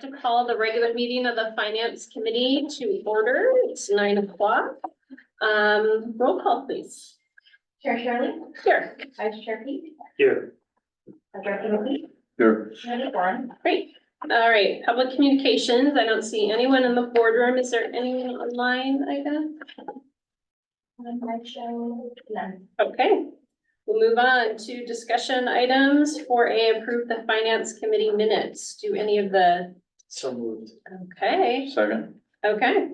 like to call the regular meeting of the Finance Committee to order. It's 9 o'clock. Roll call, please. Chair Shirley, Here. Vice Chair Pete, Here. Director McKee, Here. Committee Warren. Great. All right, public communications. I don't see anyone in the boardroom. Is there anyone online, Ida? I show none. Okay. We'll move on to discussion items. 4A, approve the Finance Committee minutes. Do any of the, So moved. okay. Second. Okay,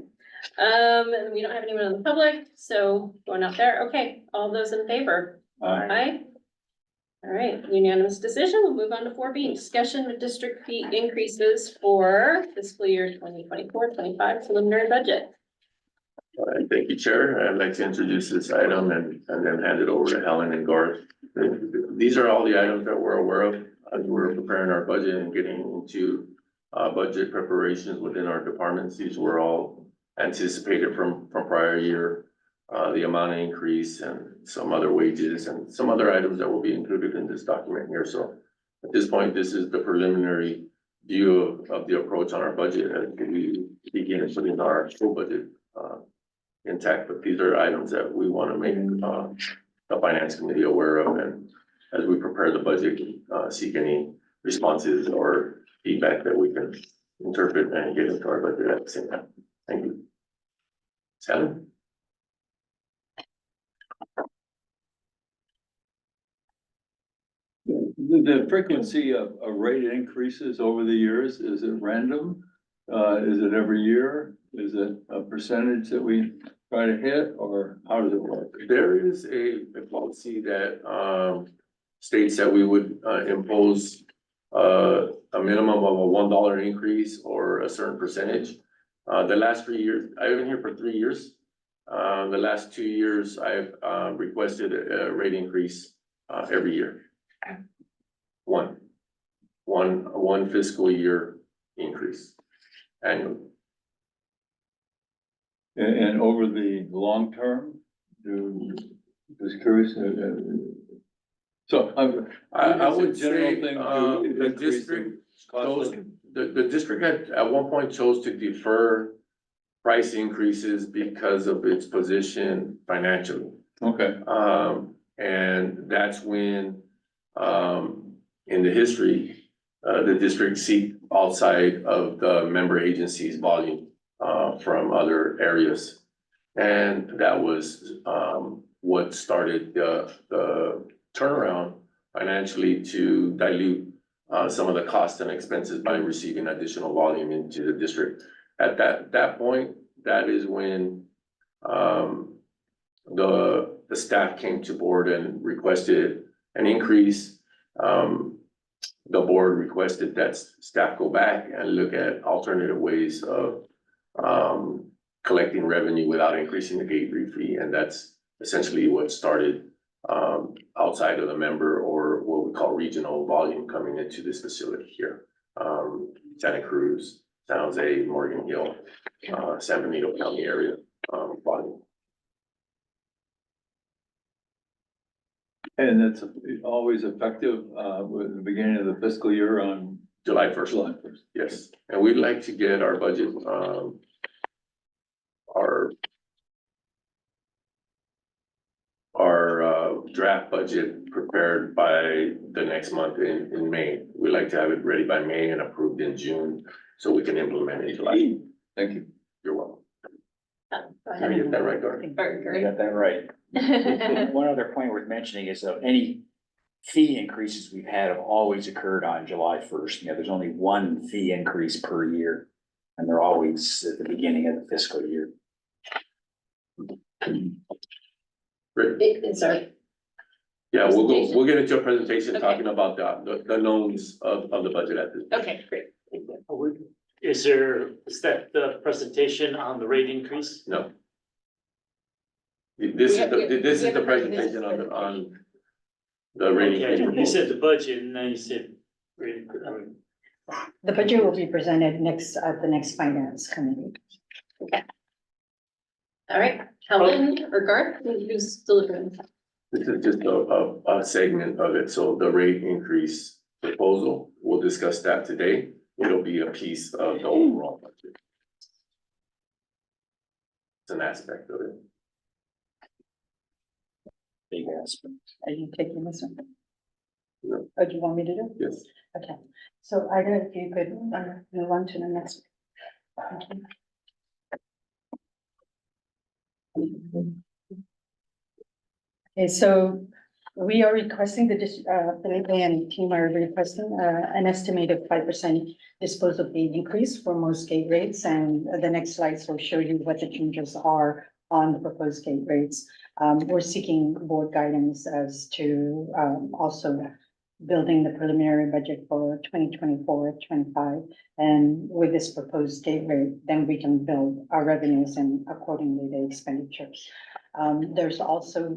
and we don't have anyone in the public, so going out there, okay, all those in favor? Aye. All right, unanimous decision, we'll move on to 4B, discussion of district fee increases for fiscal year 2024-25 preliminary budget. All right, thank you, Chair. I'd like to introduce this item and then hand it over to Helen and Garth. These are all the items that we're aware of as we're preparing our budget and getting into budget preparations within our departments. These were all anticipated from prior year. The amount of increase and some other wages and some other items that will be included in this document here. So at this point, this is the preliminary view of the approach on our budget as we begin putting our full budget intact. But these are items that we want to make the Finance Committee aware of, and as we prepare the budget, seek any responses or feedback that we can interpret and get into our budget at the same time. Thank you. Helen? The frequency of rate increases over the years, is it random? Is it every year? Is it a percentage that we try to hit, or how does it work? There is a policy that states that we would impose a minimum of a $1 increase or a certain percentage. The last 3 years, I've been here for 3 years. The last 2 years, I've requested a rate increase every year. One fiscal year increase annually. And over the long term, just curious. So I it's a would general say, thing to the increase district cost chose, of- the district at one point chose to defer price increases because of its position financially. Okay, And that's when, in the history, the district seeked outside of the member agency's volume, from other areas. And that was, what started the turnaround financially to dilute, some of the costs and expenses by receiving additional volume into the district. At that point, that is when, the staff came to board and requested an increase. The board requested that staff go back and look at alternative ways of collecting revenue without increasing the gateway fee, and that's essentially what started outside of the member, or what we call regional volume, coming into this facility here. Santa Cruz, San Jose, Morgan Hill, San Benito County area volume. and it's always effective with the beginning of the fiscal year on July 1st. July 1st. Yes, and we'd like to get our budget, our draft budget prepared by the next month in May. We'd like to have it ready by May and approved in June, so we can implement it in July. Thank you. You're welcome. Go Did I get that right, Gar? You ahead. got that right. One other point worth mentioning is that any fee increases we've had have always occurred on July 1st. You know, there's only one fee increase per year, and they're always at the beginning of the fiscal year. Great. Is there, Yeah, we'll get into a presentation Okay. talking about the knowns of the budget at this. okay, great. Thank you. Is that the presentation on the rate increase? No. This We is have- this we is have the a presentation presentation. on the rating. Okay, you said the budget and then you said, The budget will be presented next, at the next finance committee. All right, Helen or Garth, who's delivering? This is just a segment of it, so the rate increase proposal, we'll discuss that today. it'll be a piece of the overall budget. It's an aspect of it. Big aspect. Are you taking this one? No. Or do you want me to do? Yes. Okay, so either if you could move on to the next. Thank you. Okay, so we are requesting Felipe and team are requesting, an estimated 5% disposal fee increase for most gate rates. And the next slides will show you what the changes are on the proposed gate rates. We're seeking board guidance as to, also building the preliminary budget for 2024-25. And with this proposed gate rate, then we can build our revenues and accordingly the expenditures. There's also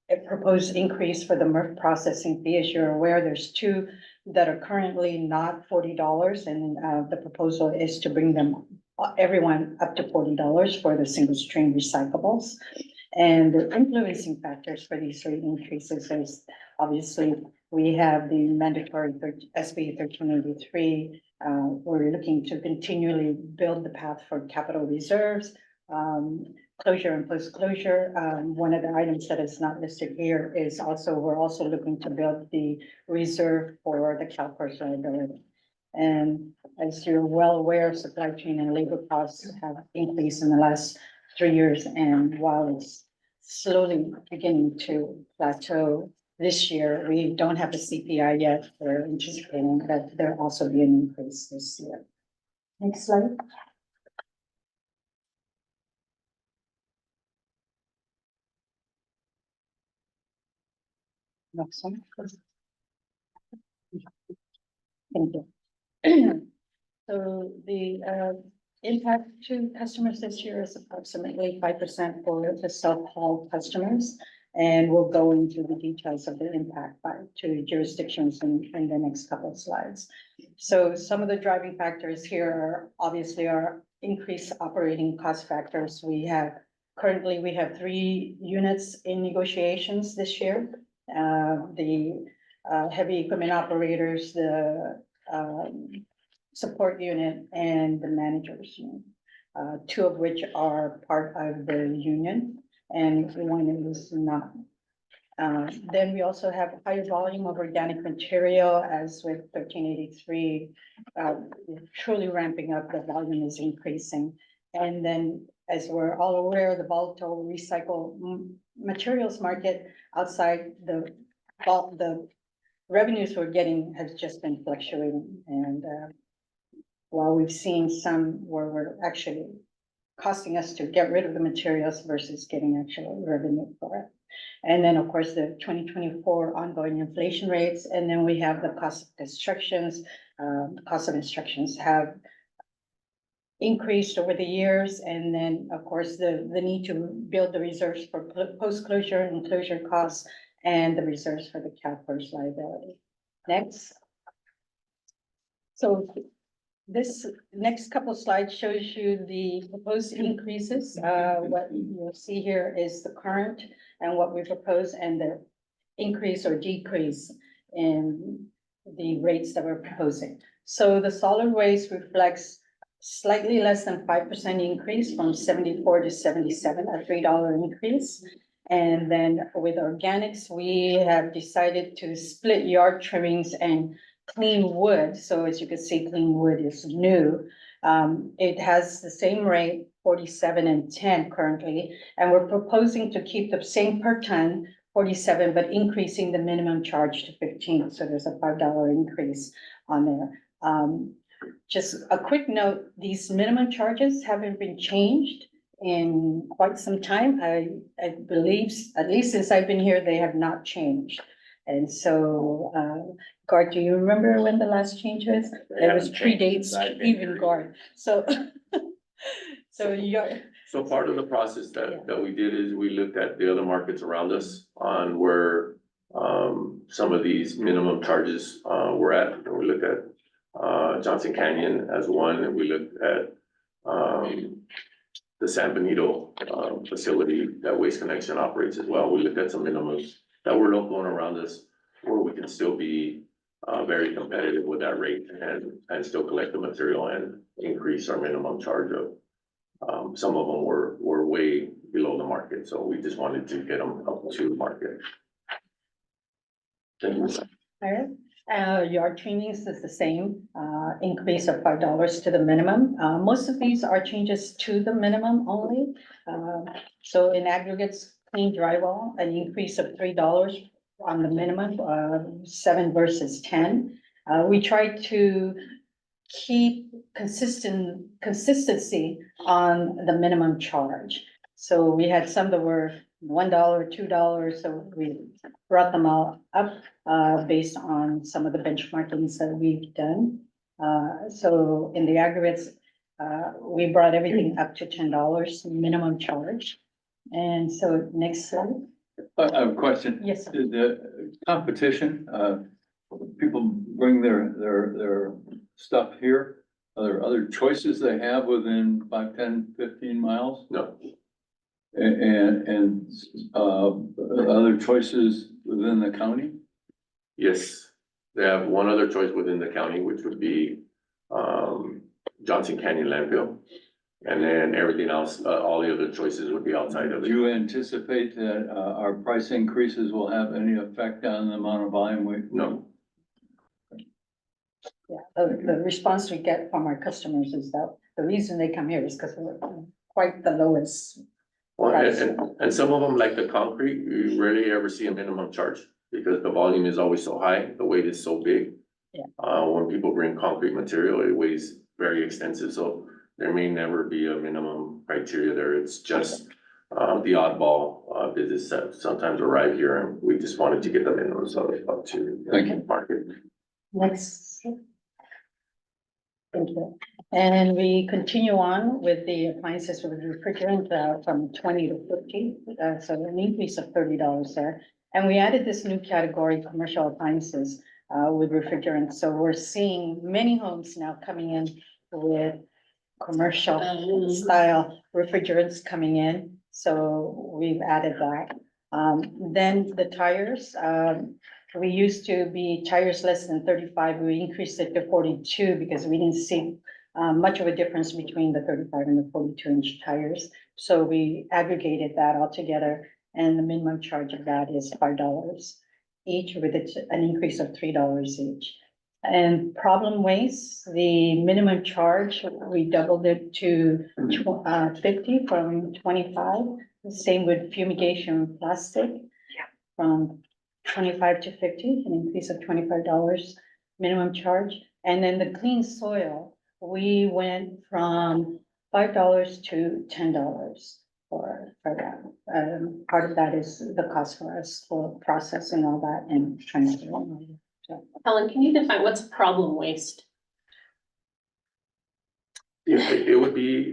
a proposed increase for the MRF processing fee. As you're aware, there's two that are currently not $40, and the proposal is to bring them, everyone up to $40 for the single stream recyclables. And the influencing factors for these rate increases is obviously we have the mandatory SB 1383. We're looking to continually build the path for capital reserves, closure and post-closure. One of the items that is not listed here is we're also looking to build the reserve for the CalPERS liability. And as you're well aware, supply chain and labor costs have increased in the last 3 years. And while it's slowly beginning to plateau this year, we don't have a CPI yet. We're anticipating that there'll also be an increase this year. Next slide. Next one. Thank you. So the impact to customers this year is approximately 5% for the self-haul customers. And we'll go into the details of the impact to jurisdictions in the next couple of slides. So some of the driving factors here are obviously our increased operating cost factors. Currently we have 3 units in negotiations this year. The heavy equipment operators, the support unit, and the managers unit, 2 of which are part of the union, and 1 is not. Then we also have a higher volume of organic material, as with 1383, truly ramping up, the volume is increasing. And then, as we're all aware, the volatile recycled materials market outside the revenues we're getting has just been fluctuating. And while we've seen some where we're actually costing us to get rid of the materials versus getting actual revenue for it. And then, of course, the 2024 ongoing inflation rates. And then we have the cost of constructions. Cost of instructions have increased over the years. And then, of course, the need to build the reserves for post-closure and closure costs, and the reserves for the CalPERS liability. Next. So this next couple of slides shows you the proposed increases. What you'll see here is the current and what we propose, and the increase or decrease in the rates that we're proposing. So the solid waste reflects slightly less than 5% increase from 74 to 77, a $3 increase. And then with organics, we have decided to split yard trimmings and clean wood. So as you can see, clean wood is new. It has the same rate, 47 and 10 currently, and we're proposing to keep the same per ton, 47, but increasing the minimum charge to 15. So there's a $5 increase on there. Just a quick note, these minimum charges haven't been changed in quite some time. I believe, at least since I've been here, they have not changed. And so, Gard, do you remember when the last change was? It was predates even Gard. So, So part of the process that we did is we looked at the other markets around us on where some of these minimum charges were at. And we looked at Johnson Canyon as one, and we looked at the San Benito facility that Waste Connection operates as well. We looked at some minimums that were local and around us, where we can still be very competitive with that rate and still collect the material and increase our minimum charge of. Some of them were way below the market, so we just wanted to get them up to market. Thank you. Alright, yard trainings is the same, increase of $5 to the minimum. Most of these are changes to the minimum only. So in aggregates, clean drywall, an increase of $3 on the minimum, 7 versus 10. We try to keep consistency on the minimum charge. So we had some that were $1, $2, so we brought them all up, based on some of the benchmarkings that we've done. So in the aggregates, we brought everything up to $10 minimum charge. And so next slide. I have a question. Yes, sir. The competition, people bring their stuff here. Are there other choices they have within 5, 10, 15 miles? No, And other choices within the county? yes, they have one other choice within the county, which would be, Johnson Canyon landfill. And then everything else, all the other choices would be outside of Do it. you anticipate that our price increases will have any effect on the amount of volume we? No, Yeah, the response we get from our customers is that the reason they come here is because we're quite the lowest. well, and some of them, like the concrete, you rarely ever see a minimum charge because the volume is always so high, the weight is so big. Yeah. When people bring concrete material, it weighs very extensive, so there may never be a minimum criteria there. It's just the oddball visits that sometimes arrive here, and we just wanted to get the minimums up to Thank you. market. Next. Thank you. And we continue on with the appliances with refrigerant from 20 to 50, so an increase of $30 there. And we added this new category, commercial appliances with refrigerant. So we're seeing many homes now coming in with commercial style refrigerants coming in. So we've added that. Then the tires, we used to be tires less than 35. We increased it to 42 because we didn't see much of a difference between the 35 and the 42-inch tires. So we aggregated that all together, and the minimum charge of that is $5 each, with an increase of $3 each. And problem waste, the minimum charge, we doubled it to 50 from 25. Same with fumigation plastic from 25 to 50, an increase of $25 minimum charge. And then the clean soil, we went from $5 to $10 for that. Part of that is the cost for us for processing all that and transferring. Helen, can you define what's problem waste? It would be,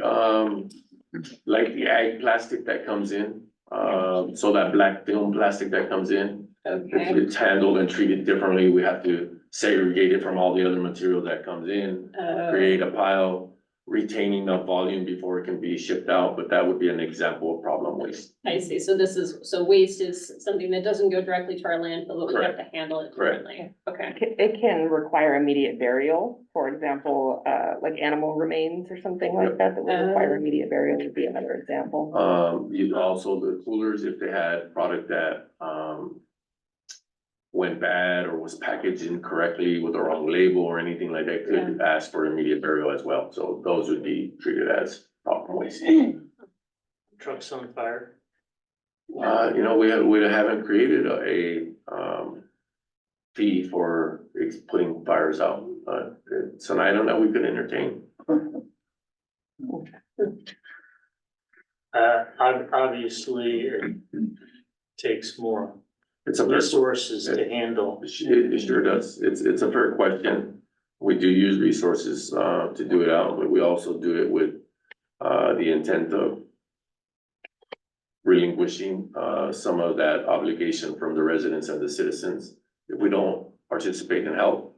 like the ag plastic that comes in, so that black film plastic that comes in. Okay. It's handled and treated differently. We have to segregate it from all the other material that comes in, create a pile, retaining the volume before it can be shipped out, but that would be an example of problem waste. I see. So so waste is something that doesn't go directly to our landfill, but we have to handle it Correct. differently. Okay. It can require immediate burial, for example, like animal remains or something like that, that would require immediate burial would be another example. You also, the coolers, if they had product that, went bad or was packaged incorrectly with the wrong label or anything like that, could ask for immediate burial as well. So those would be treated as problem waste. Trucks on fire. You know, we haven't created a fee for putting fires out. It's an item that we could entertain. Obviously, it takes more It's a fair, resources to handle. it sure does. It's a fair question. We do use resources to do it out, but we also do it with the intent of relinquishing some of that obligation from the residents and the citizens. If we don't participate and help,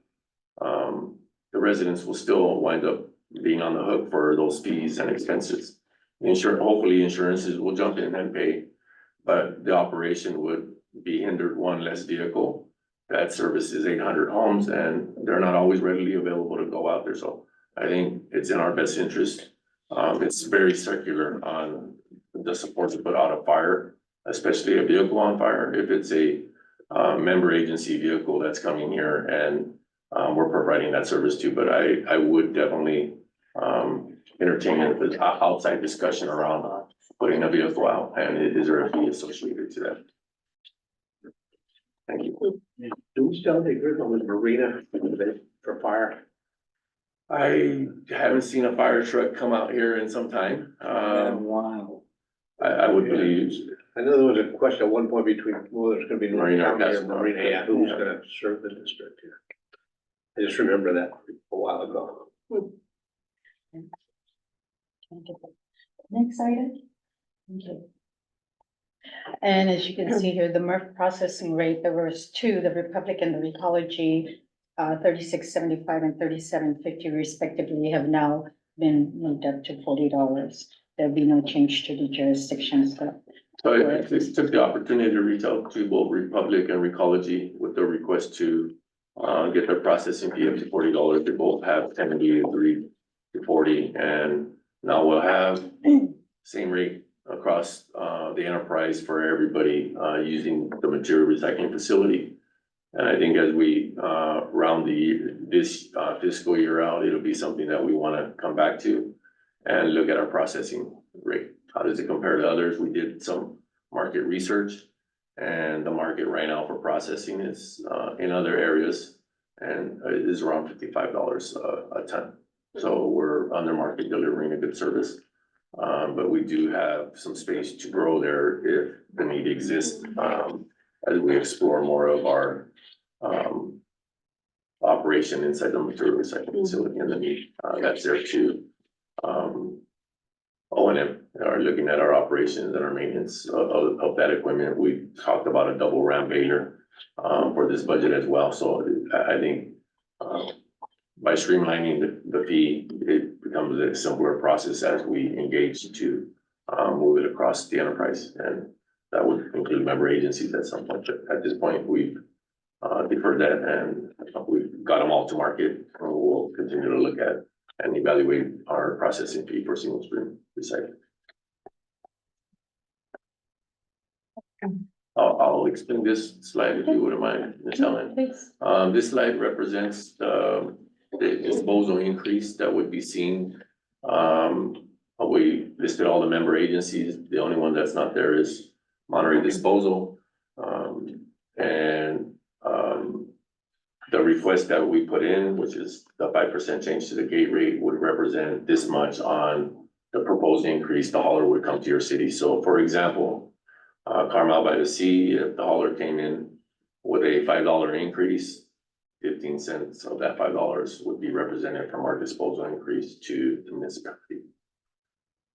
the residents will still wind up being on the hook for those fees and expenses. Hopefully insurances will jump in and pay, but the operation would be hindered, one less vehicle, that services 800 homes, and they're not always readily available to go out there. So I think it's in our best interest. It's very circular on the support to put out a fire, especially a vehicle on fire. If it's a member agency vehicle that's coming here, and we're providing that service too. But I would definitely entertain an outside discussion around putting a vehicle out, and is there a fee associated to that? Thank you. Do we still have the agreement with Marina for fire? I haven't seen a fire truck come out here in some time. Wow. I would believe, I know there was a question at one point between, well, there's gonna be North Marina or County or Castle. Marina, yeah, who's gonna serve the district here? I just remember that a while ago. Next item. Okay. And as you can see here, the MRF processing rate, there was two, the Republic and the Recology, 36.75 and 37.50 respectively, have now been moved up to $40. There'll be no change to the jurisdiction, so. so I just took the opportunity to reach out to both Republic and Recology with the request to get their processing fee up to $40. They both have tentatively agreed to 40, and now we'll have same rate across the enterprise for everybody using the material recycling facility. And I think as we round this fiscal year out, it'll be something that we want to come back to and look at our processing rate. How does it compare to others? We did some market research, and the market right now for processing is in other areas, and it is around $55 a ton. So we're under market delivering a good service. But we do have some space to grow there if the need exists, as we explore more of our operation inside the material recycling facility, and the need that's there too. O&M are looking at our operations and our maintenance of that equipment. We talked about a double ram baler for this budget as well. So I think by streamlining the fee, it becomes a simpler process as we engage to move it across the enterprise, and that would include member agencies at some point. But at this point, we've deferred that, and we've got them all to market. We'll continue to look at and evaluate our processing fee for single stream recycling. I'll explain this slide if you wouldn't mind, Ms. Helen. Please. This slide represents the disposal increase that would be seen. We listed all the member agencies. The only one that's not there is Monterey Disposal. The request that we put in, which is the 5% change to the gate rate, would represent this much on the proposed increase. The hauler would come to your city. So for example, Carmel by the Sea, if the hauler came in with a $5 increase, 15 cents of that $5 would be represented from our disposal increase to the municipality.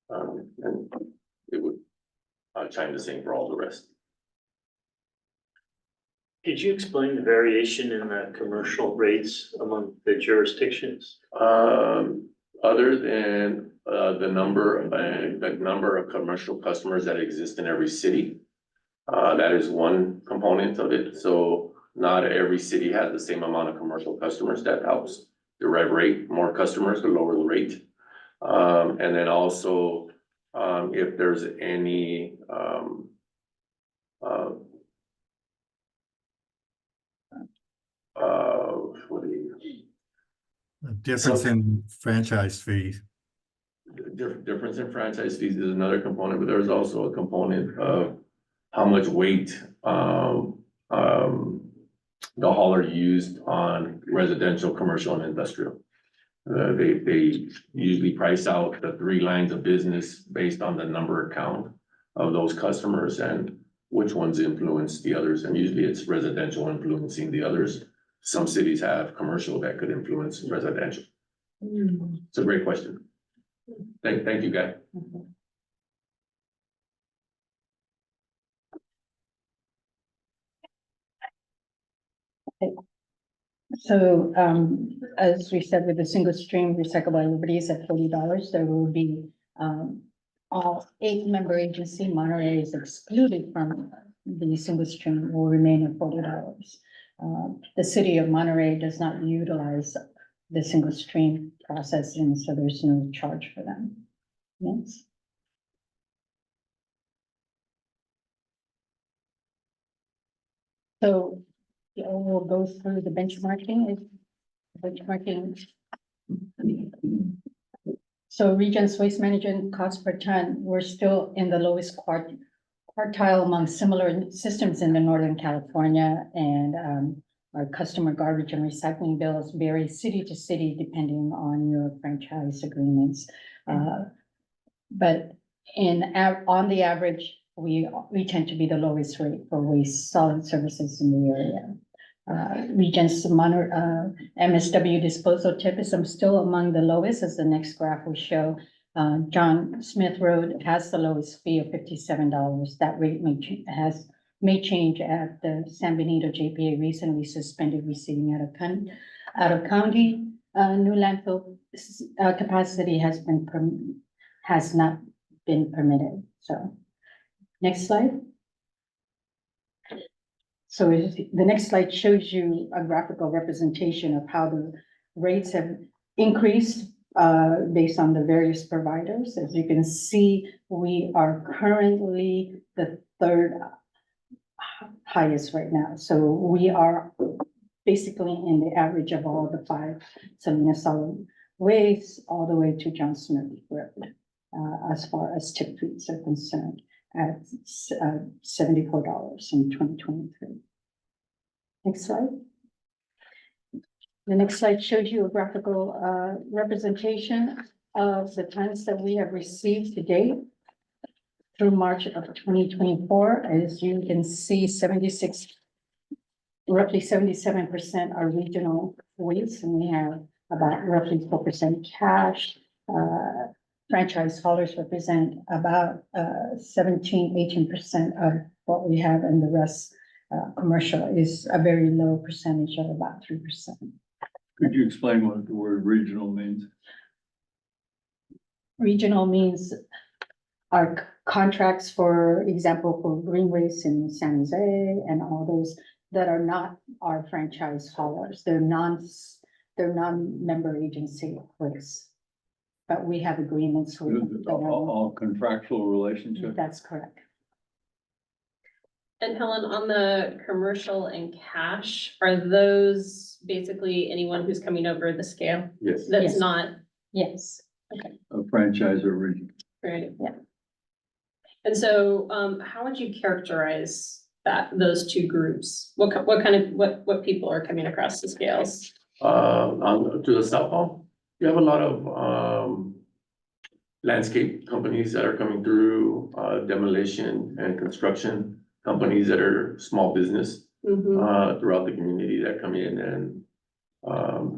And it would chime the same for all the rest. Could you explain the variation in the commercial rates among the jurisdictions? Other than the number of commercial customers that exist in every city, that is one component of it. So not every city has the same amount of commercial customers. That helps derive rate. More customers, the lower the rate. And then also, if there's any what do you? Difference in franchise fees. Difference in franchise fees is another component, but there's also a component of how much weight the hauler used on residential, commercial, and industrial. They usually price out the 3 lines of business based on the number count of those customers and which ones influence the others. And usually it's residential influencing the others. Some cities have commercial that could influence residential. It's a great question. Thank you, Guy. So, as we said, with the single stream recyclable liberties at $40, there will be, all 8 member agency Monterey is excluded from the single stream will remain at $40. The city of Monterey does not utilize the single stream processing, so there's no charge for them. Yes. So, yeah, we'll go through the benchmarking. So ReGen's waste management cost per ton, we're still in the lowest quartile among similar systems in the Northern California, and our customer garbage and recycling bills vary city to city depending on your franchise agreements. But on the average, we tend to be the lowest rate for waste solid services in the area. ReGen's MSW disposal tip is still among the lowest, as the next graph will show. John Smith Road has the lowest fee of $57. That rate may change at the San Benito JPA recently suspended receiving out of county. New landfill capacity has not been permitted. So, next slide. So the next slide shows you a graphical representation of how the rates have increased based on the various providers. As you can see, we are currently the third highest right now. So we are basically in the average of all the five, Salina Solid Waste, all the way to John Smith Road, as far as tip fees are concerned, at $74 in 2023. Next slide. The next slide shows you a graphical representation of the tons that we have received to date through March of 2024. As you can see, roughly 77% are regional waste, and we have about roughly 4% cash. Franchise haulers represent about 17-18% of what we have, and the rest commercial is a very low percentage of about 3%. Could you explain what the word regional means? Regional means our contracts, for example, for green waste in San Jose and all those that are not our franchise haulers. They're non-member agency waste. But we have agreements with them. All contractual relationships? That's correct. And Helen, on the commercial and cash, are those basically anyone who's coming over the scale? Yes. That's Yes. not, Yes. A franchise or region? right? Yeah. And so, how would you characterize those two groups? What people are coming across the scales? To the South Hall, you have a lot of landscape companies that are coming through, demolition and construction companies that are small business throughout the community that come in and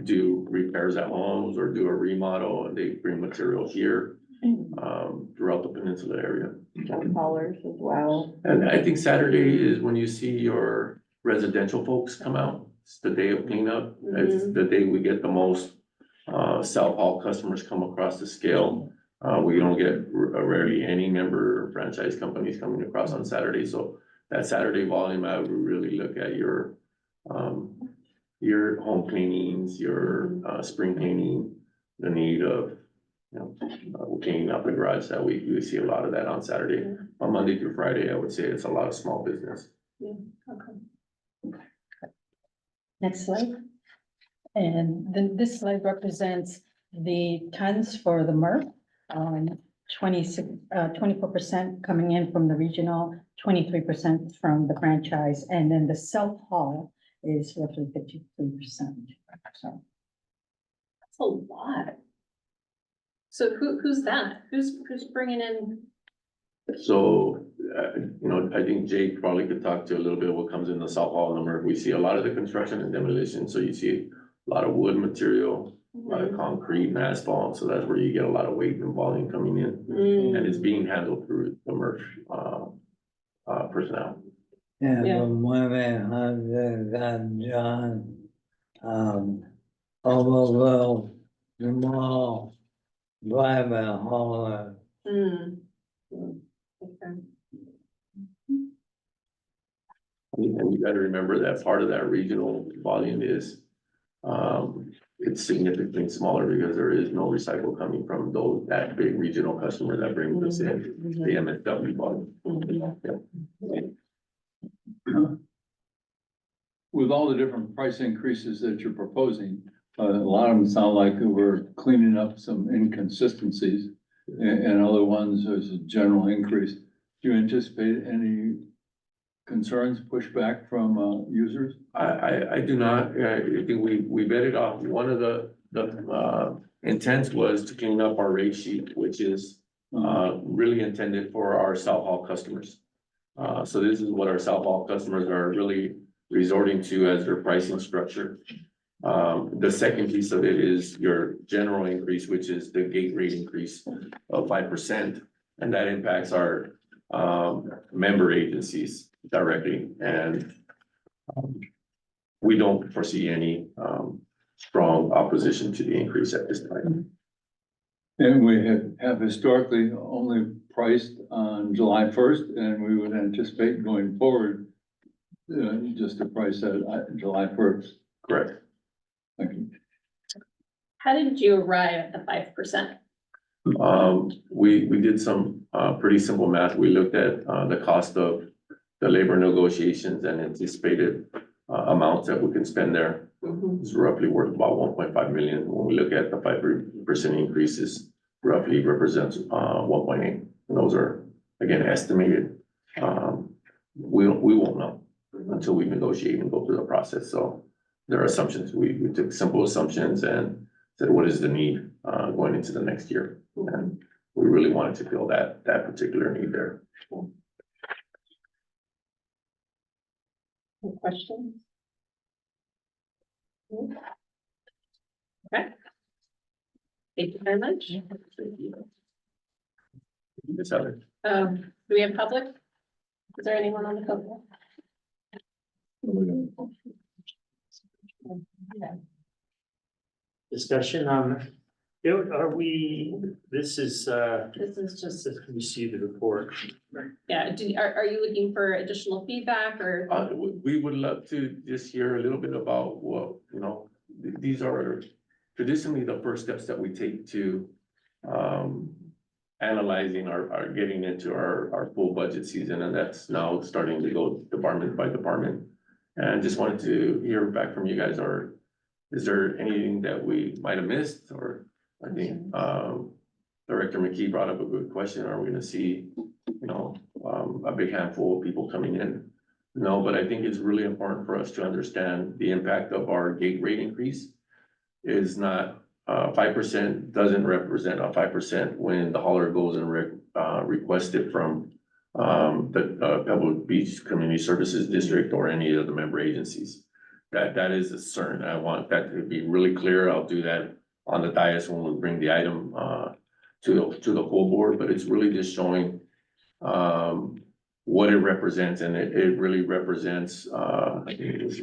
do repairs at homes or do a remodel, and they bring material here throughout the peninsula area. Haulers as well. And I think Saturday is when you see your residential folks come out. It's the day of cleanup. It's the day we get the most South Hall customers come across the scale. We don't get rarely any member franchise companies coming across on Saturday. So that Saturday volume, I would really look at your home cleanings, your spring cleaning, the need of, cleaning up the garage. That we see a lot of that on Saturday. On Monday through Friday, I would say it's a lot of small business. Okay. Next slide. And then this slide represents the tons for the MRF. 24% coming in from the regional, 23% from the franchise, and then the self-haul is roughly 53%. So That's a lot. So who's that? Who's bringing in? So, I think Jake probably could talk to a little bit of what comes in the South Hall number. We see a lot of the construction and demolition, so you see a lot of wood material, a lot of concrete and asphalt, so that's where you get a lot of weight and volume coming in. And it's being handled through the MRF personnel. Yeah. Yeah, but women have got John, overall, small, private hauler. Okay. And you gotta remember that part of that regional volume is, it's significantly smaller because there is no recycle coming from that big regional customer that brings us in, the MSW volume. With all the different price increases that you're proposing, a lot of them sound like we're cleaning up some inconsistencies. And other ones, there's a general increase. Do you anticipate any concerns, pushback from users? I do not, I think we vetted off, one of the intents was to clean up our rate sheet, which is really intended for our South Hall customers. So this is what our South Hall customers are really resorting to as their pricing structure. The second piece of it is your general increase, which is the gate rate increase of 5%. And that impacts our member agencies directly. And we don't foresee any strong opposition to the increase at this time. And we have historically only priced on July 1st, and we would anticipate going forward just to price at July 1st. Correct. Thank you. How did you arrive at the 5%? We did some pretty simple math. We looked at the cost of the labor negotiations and anticipated amounts that we can spend there. It's roughly worth about 1.5 million. When we look at the 5% increases, roughly represents 1.8. And those are, again, estimated. We won't know until we negotiate and go through the process. So there are assumptions. We took simple assumptions and said, what is the need going into the next year? And we really wanted to fill that particular need there. Any questions? Okay. Thank you very much. Ms. Heather. Do we have public? Is there anyone on the public? Discussion on, are we, this is just to receive the report. Yeah, are you looking for additional feedback or? We would love to just hear a little bit about what, these are traditionally the first steps that we take to analyzing our getting into our full budget season, and that's now starting to go department by department. And just wanted to hear back from you guys, or is there anything that we might have missed? Or I think Director McKee brought up a good question. Are we gonna see, a big handful of people coming in? No, but I think it's really important for us to understand the impact of our gate rate increase is not 5% doesn't represent a 5% when the hauler goes and requests it from the Pebble Beach Community Services District or any of the member agencies. That is a CERN. I want that to be really clear. I'll do that on the dais when we bring the item to the full board, but it's really just showing what it represents, and it really represents I think it was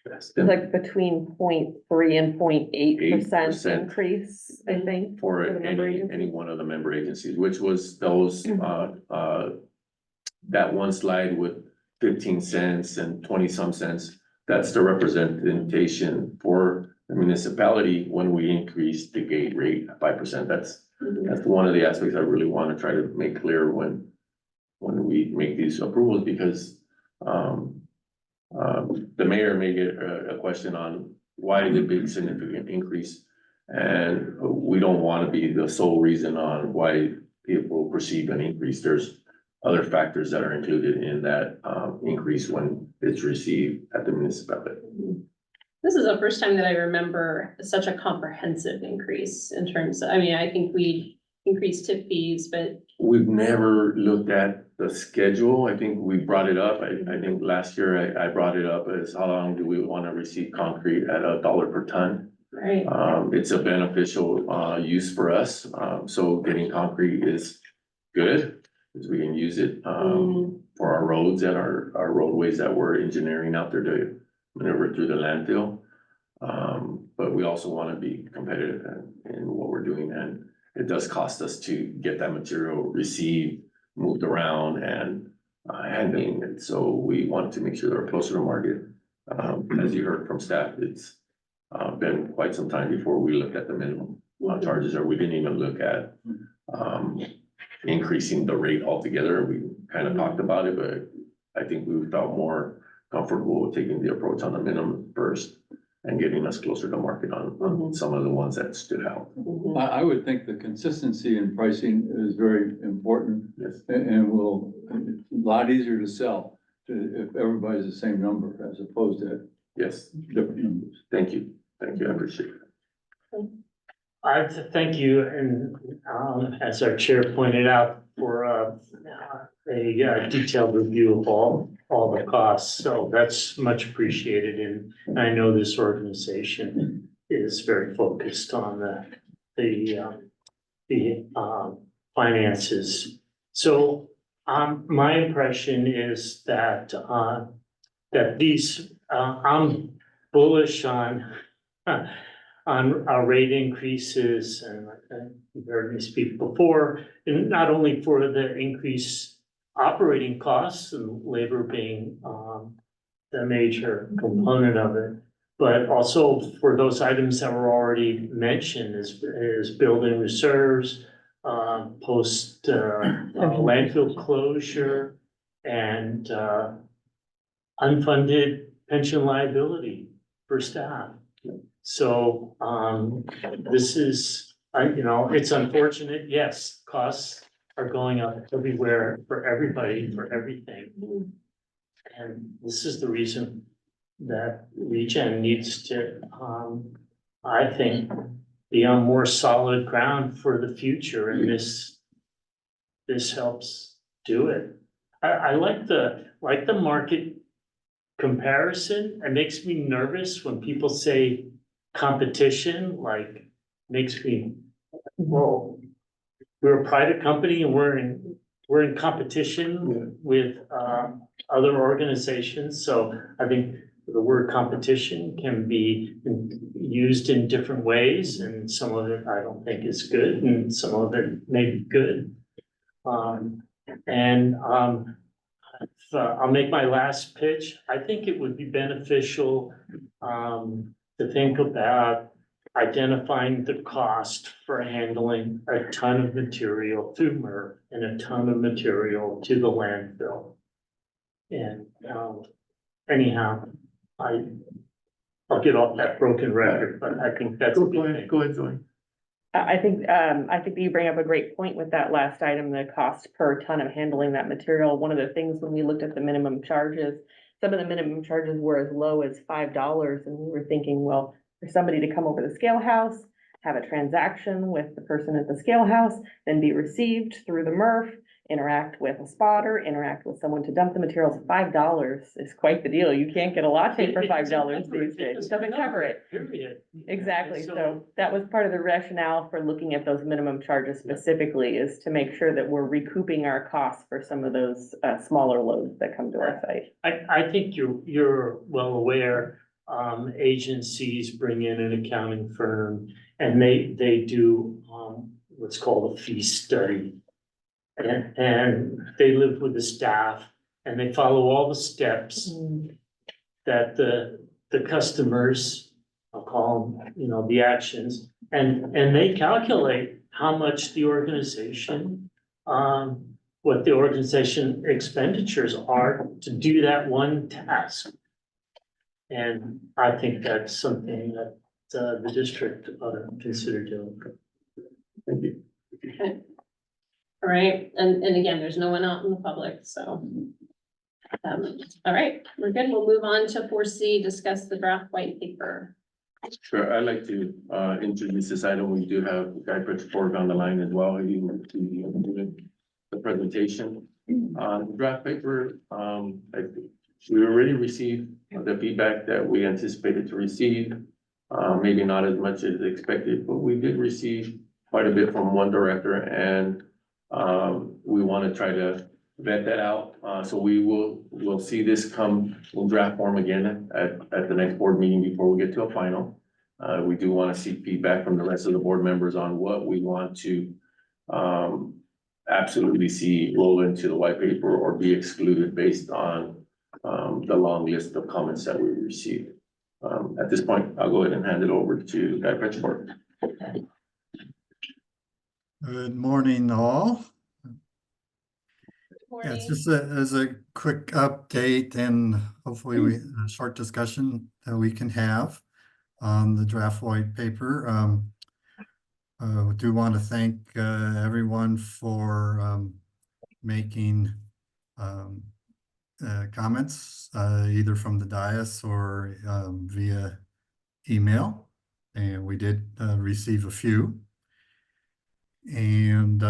It's like between 0.3 and 0.8% 8% increase, I think. for the member any agencies. one of the member agencies, which was those that one slide with 15 cents and 20 some cents. That's the representation for the municipality when we increase the gate rate 5%. That's one of the aspects I really want to try to make clear when we make these approvals, because the mayor may get a question on why the big significant increase. And we don't want to be the sole reason on why people perceive an increase. There's other factors that are included in that increase when it's received at the municipality. This is the first time that I remember such a comprehensive increase in terms of, I think we increased tip fees, but. We've never looked at the schedule. I think we brought it up. I think last year I brought it up as how long do we want to receive concrete at $1 per ton? Right. It's a beneficial use for us. So getting concrete is good, because we can use it for our roads and our roadways that we're engineering out there to maneuver through the landfill. But we also want to be competitive in what we're doing, and it does cost us to get that material received, moved around, and handling it. So we wanted to make sure they're closer to market. As you heard from staff, it's been quite some time before we looked at the minimum charges, or we didn't even look at increasing the rate altogether. We kind of talked about it, but I think we felt more comfortable with taking the approach on the minimum first and getting us closer to market on some of the ones that stood out. I would think the consistency in pricing is very important Yes, and will, a lot easier to sell if everybody's the same number as opposed to yes, different numbers. thank you, I appreciate it. I have to thank you and, as our chair pointed out, for, a detailed review of all the costs. So that's much appreciated. And I know this organization is very focused on the finances. So, my impression is that, I'm bullish on our rate increases, and you've heard me speak before, and not only for the increased operating costs and labor being the major component of it, but also for those items that were already mentioned is building reserves, post landfill closure, and unfunded pension liability for staff. So, this is, it's unfortunate, yes, costs are going up everywhere for everybody, for everything. And this is the reason that ReGen needs to, I think, be on more solid ground for the future, and this helps do it. I like the market comparison. It makes me nervous when people say competition, like, makes me, well, we're a private company and we're in competition with other organizations. So I think the word competition can be used in different ways, and some of it I don't think is good, and some of it may be good. I'll make my last pitch. I think it would be beneficial to think about identifying the cost for handling a ton of material through MRF and a ton of material to the landfill. And anyhow, I'll get off that broken record, but I think that's a good thing. Go ahead, Joy. I think that you bring up a great point with that last item, the cost per ton of handling that material. One of the things when we looked at the minimum charges, some of the minimum charges were as low as $5, and we were thinking, well, for somebody to come over to the scale house, have a transaction with the person at the scale house, then be received through the MRF, interact with a spotter, interact with someone to dump the materials. $5 is quite the deal. You can't get a latte for $5 these days. It doesn't cover it. Period. Exactly. So that was part of the rationale for looking at those minimum charges specifically, is to make sure that we're recouping our costs for some of those smaller loads that come to our site. I think you're well aware, agencies bring in an accounting firm and they do what's called a fee study. And they live with the staff and they follow all the steps that the customers, I'll call them, the actions, and they calculate how much the organization, what the organization expenditures are to do that one task. And I think that's something that the district ought to consider doing. Thank you. Okay. All right, and again, there's no one out in the public, so. All right, we're good. We'll move on to 4C, discuss the draft white paper. Sure, I'd like to introduce this item. We do have Guy Pitchford on the line as well. He will be doing the presentation on the draft paper. We already received the feedback that we anticipated to receive. Maybe not as much as expected, but we did receive quite a bit from one director, and we want to try to vet that out. So we'll see this come in draft form again at the next board meeting before we get to a final. We do want to seek feedback from the rest of the board members on what we want to absolutely see roll into the white paper or be excluded based on the long list of comments that we received. At this point, I'll go ahead and hand it over to Guy Frenchburg. Good morning, all. Yeah, it's Morning. just as a quick update and hopefully a short discussion that we can have on the draft white paper. We do want to thank everyone for making comments either from the dais or via email, and we did receive a few. And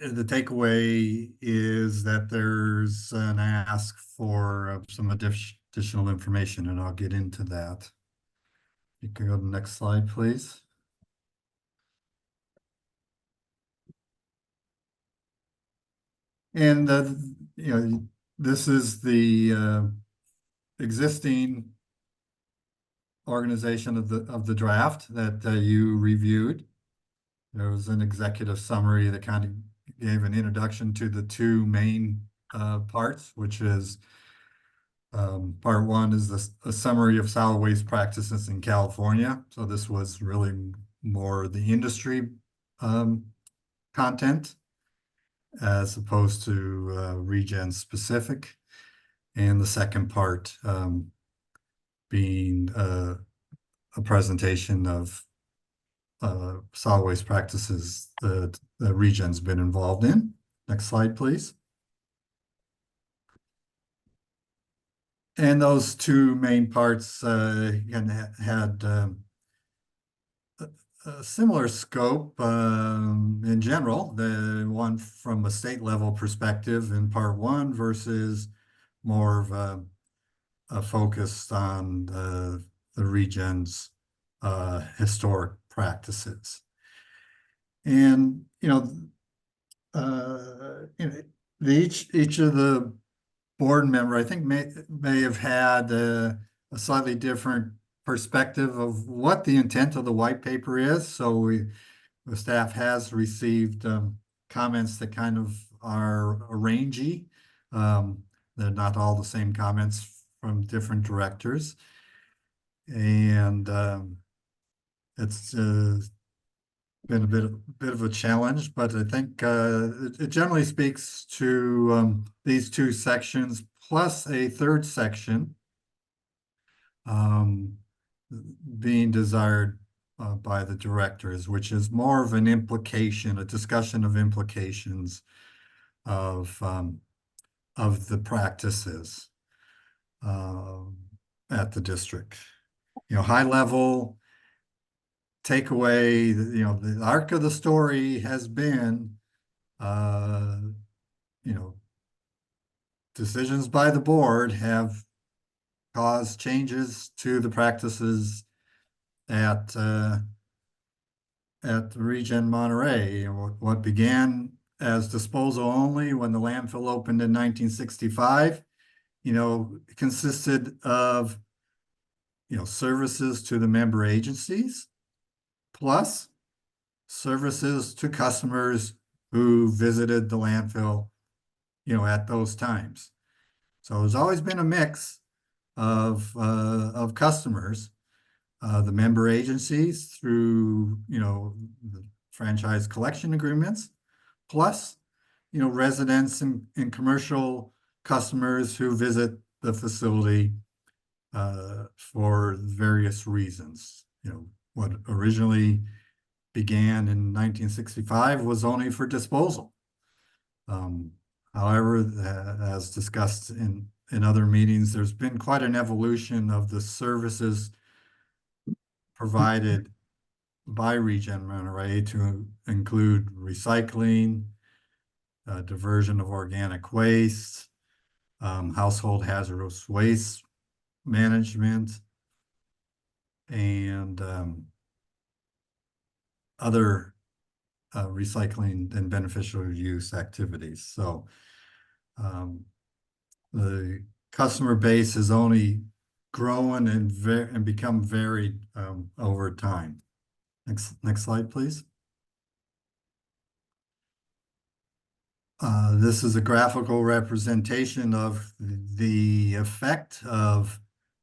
the takeaway is that there's an ask for some additional information, and I'll get into that. You can go to the next slide, please. And this is the existing organization of the draft that you reviewed. There was an executive summary that kind of gave an introduction to the two main parts, which is part one is a summary of solid waste practices in California. So this was really more the industry content as opposed to ReGen specific. And the second part being a presentation of solid waste practices that ReGen's been involved in. Next slide, please. And those two main parts had a similar scope in general. The one from a state level perspective in part one versus more of a focus on the ReGen's historic practices. And each of the board member, I think, may have had a slightly different perspective of what the intent of the white paper is. So the staff has received comments that kind of are rangy. They're not all the same comments from different directors. And it's been a bit of a challenge, but I think it generally speaks to these two sections plus a third section being desired by the directors, which is more of an implication, a discussion of implications of the practices at the district. High level takeaway, the arc of the story has been, decisions by the board have caused changes to the practices at ReGen Monterey. What began as disposal only when the landfill opened in 1965, consisted of, services to the member agencies, plus services to customers who visited the landfill, at those times. So there's always been a mix of customers, the member agencies through, the franchise collection agreements, plus, residents and commercial customers who visit the facility for various reasons. What originally began in 1965 was only for disposal. However, as discussed in other meetings, there's been quite an evolution of the services provided by ReGen Monterey to include recycling, diversion of organic waste, household hazardous waste management, and other recycling and beneficial use activities. So the customer base has only grown and become varied over time. Next slide, please. This is a graphical representation of the effect of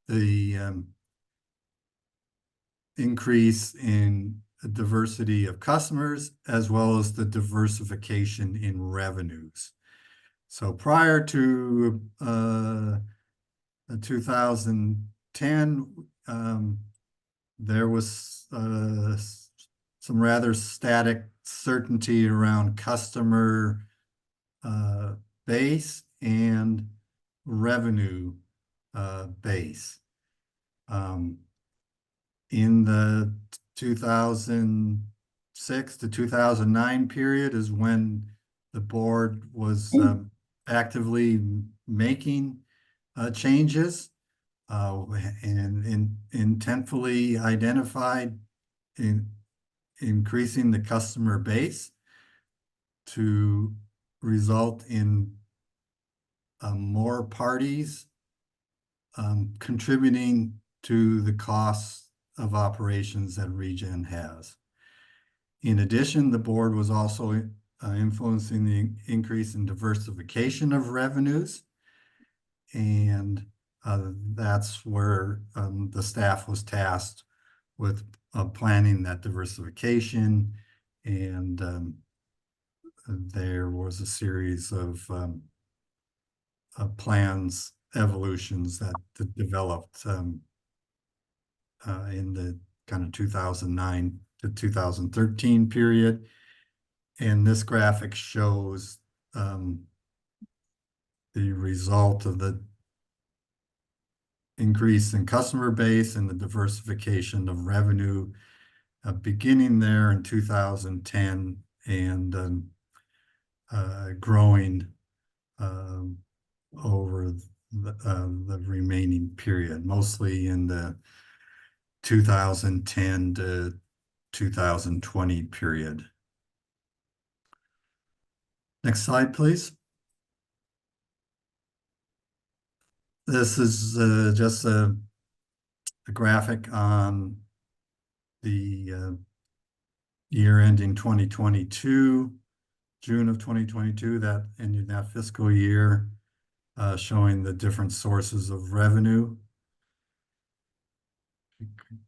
the increase in diversity of customers as well as the diversification in revenues. So prior to 2010, there was some rather static certainty around customer base and revenue base. In the 2006 to 2009 period is when the board was actively making changes and intentfully identified in increasing the customer base to result in more parties contributing to the costs of operations that ReGen has. In addition, the board was also influencing the increase in diversification of revenues. And that's where the staff was tasked with planning that diversification. And there was a series of plans, evolutions that developed in the kind of 2009 to 2013 period. And this graphic shows the result of the increase in customer base and the diversification of revenue beginning there in 2010 and growing over the remaining period, mostly in the 2010 to 2020 period. Next slide, please. This is just a graphic on the year ending 2022, June of 2022, that ending that fiscal year, showing the different sources of revenue.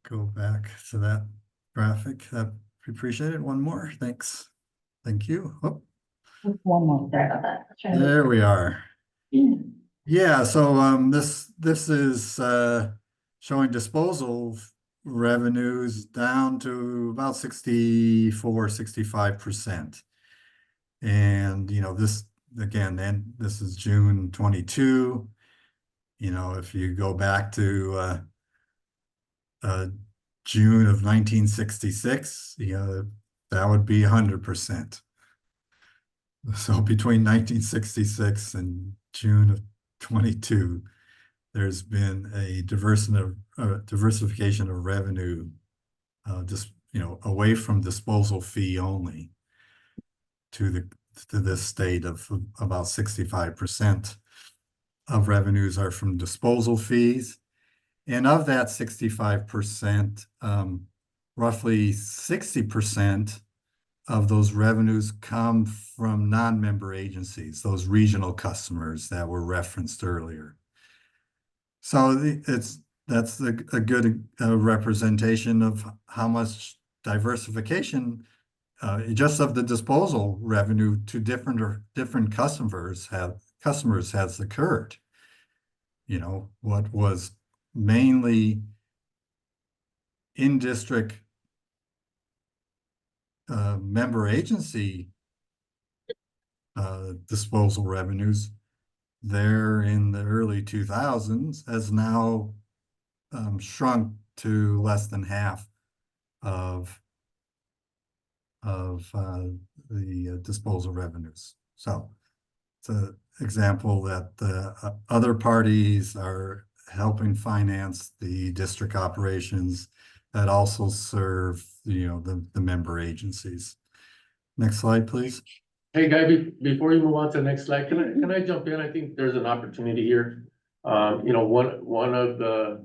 Go back to that graphic. I appreciate it. One more. Thanks. Thank you. Oh. One more. Sorry about that. There we are. Yeah, so this is showing disposal revenues down to about 65%. And this again, then this is June 22. If you go back to June of 1966, that would be 100%. So between 1966 and June of 22, there's been a diversification of revenue, just away from disposal fee only to this state of about 65% of revenues are from disposal fees. And of that 65%, roughly 60% of those revenues come from non-member agencies, those regional customers that were referenced earlier. So that's a good representation of how much diversification just of the disposal revenue to different customers has occurred. What was mainly in-district member agency disposal revenues there in the early 2000s has now shrunk to less than half of the disposal revenues. So it's an example that the other parties are helping finance the district operations that also serve the member agencies. Next slide, please. Hey, Guy, before you move on to the next slide, can I jump in? I think there's an opportunity here. One of the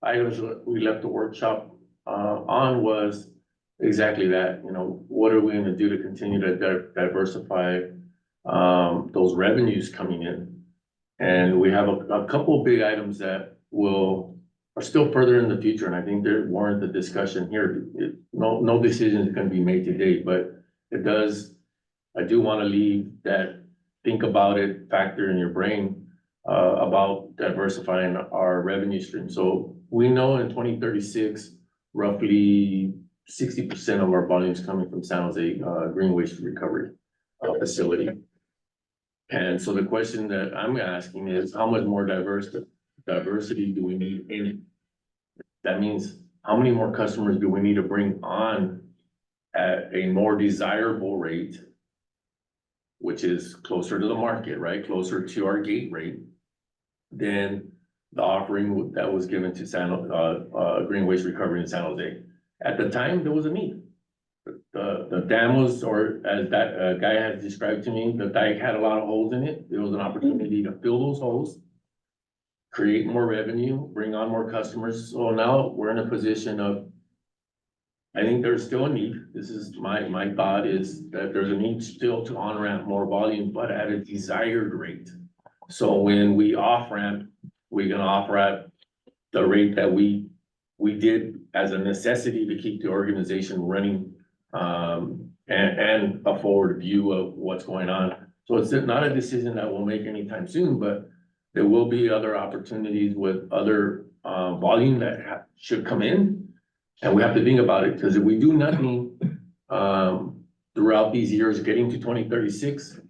items that we left the workshop on was exactly that. What are we going to do to continue to diversify those revenues coming in. And we have a couple of big items that are still further in the future, and I think they warrant the discussion here. No decision is gonna be made today, but I do wanna leave that, think about it, factor in your brain, about diversifying our revenue stream. So we know in 2036, roughly 60% of our volume is coming from San Jose, green waste recovery, facility. And so the question that I'm asking is, how much more diversity do we need in it? That means, how many more customers do we need to bring on at a more desirable rate, which is closer to the market, right? Closer to our gate rate than the offering that was given to green waste recovery in San Jose. At the time, there was a need. The dam was, or as that guy has described to me, the dike had a lot of holes in it. There was an opportunity to fill those holes, create more revenue, bring on more customers. So now we're in a position of, I think there's still a need. This is my thought, is that there's a need still to on-ramp more volume, but at a desired rate. So when we off-ramp, we're gonna off-ramp the rate that we did as a necessity to keep the organization running, and a forward view of what's going on. So it's not a decision that we'll make anytime soon, but there will be other opportunities with other volume that should come in. And we have to think about it, because if we do nothing throughout these years, getting to 2036,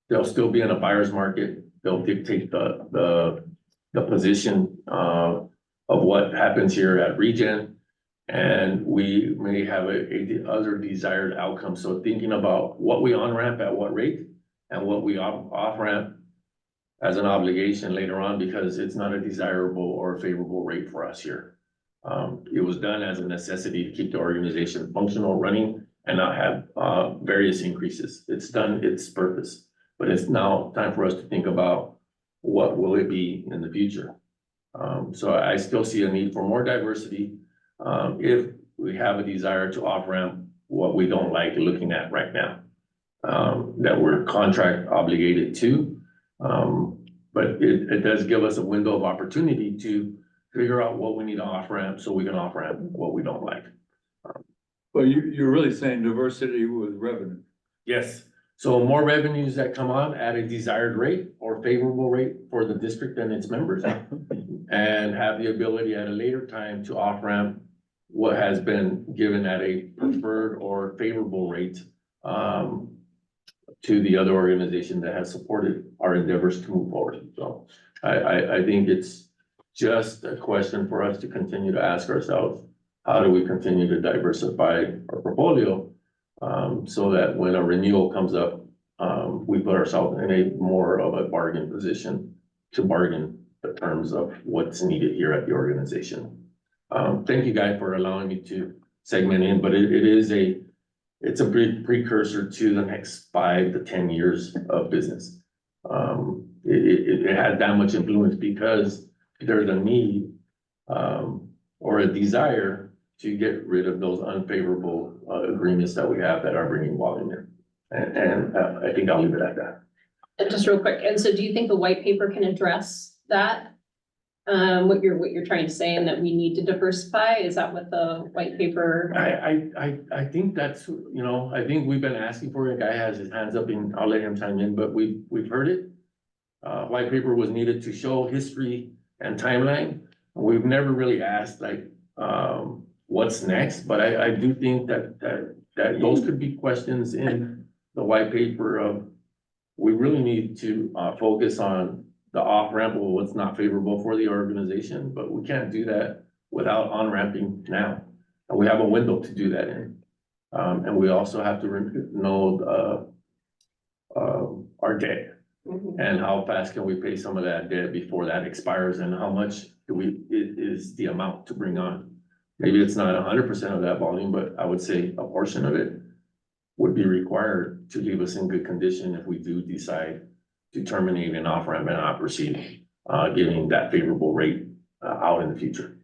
they'll still be in a buyer's market. They'll dictate the position of what happens here at ReGen. And we may have a other desired outcome. So thinking about what we on-ramp at what rate and what we off-ramp as an obligation later on, because it's not a desirable or favorable rate for us here. It was done as a necessity to keep the organization functional, running, and not have various increases. It's done its purpose, but it's now time for us to think about what will it be in the future. So I still see a need for more diversity. If we have a desire to off-ramp what we don't like looking at right now, that we're contract obligated to. But it does give us a window of opportunity to figure out what we need to off-ramp, so we can off-ramp what we don't like. Well, you're really saying diversity with revenue. Yes, so more revenues that come on at a desired rate or favorable rate for the district and its members. And have the ability at a later time to off-ramp what has been given at a preferred or favorable rate to the other organization that has supported our endeavors to move forward. So I think it's just a question for us to continue to ask ourselves, how do we continue to diversify our portfolio so that when a renewal comes up, we put ourselves in a more of a bargain position to bargain the terms of what's needed here at the organization. Thank you, Guy, for allowing me to segment in, but it's a big precursor to the next 5 to 10 years of business. It had that much influence because there's a need or a desire to get rid of those unfavorable agreements that we have that are bringing volume in. And I think I'll leave it at that. And just real quick, and so do you think the white paper can address that? What you're trying to say, and that we need to diversify? Is that what the white paper? I think that's, I think we've been asking for it. Guy has his hands up, and I'll let him chime in, but we've heard it. White paper was needed to show history and timeline. We've never really asked what's next, but I do think that those could be questions in the white paper of, we really need to focus on the off-ramp of what's not favorable for the organization, but we can't do that without on-ramping now. And we have a window to do that in. And we also have to know our debt and how fast can we pay some of that debt before that expires, and how much is the amount to bring on. Maybe it's not 100% of that volume, but I would say a portion of it would be required to leave us in good condition if we do decide to terminate an off-ramp and not proceed, giving that favorable rate out in the future.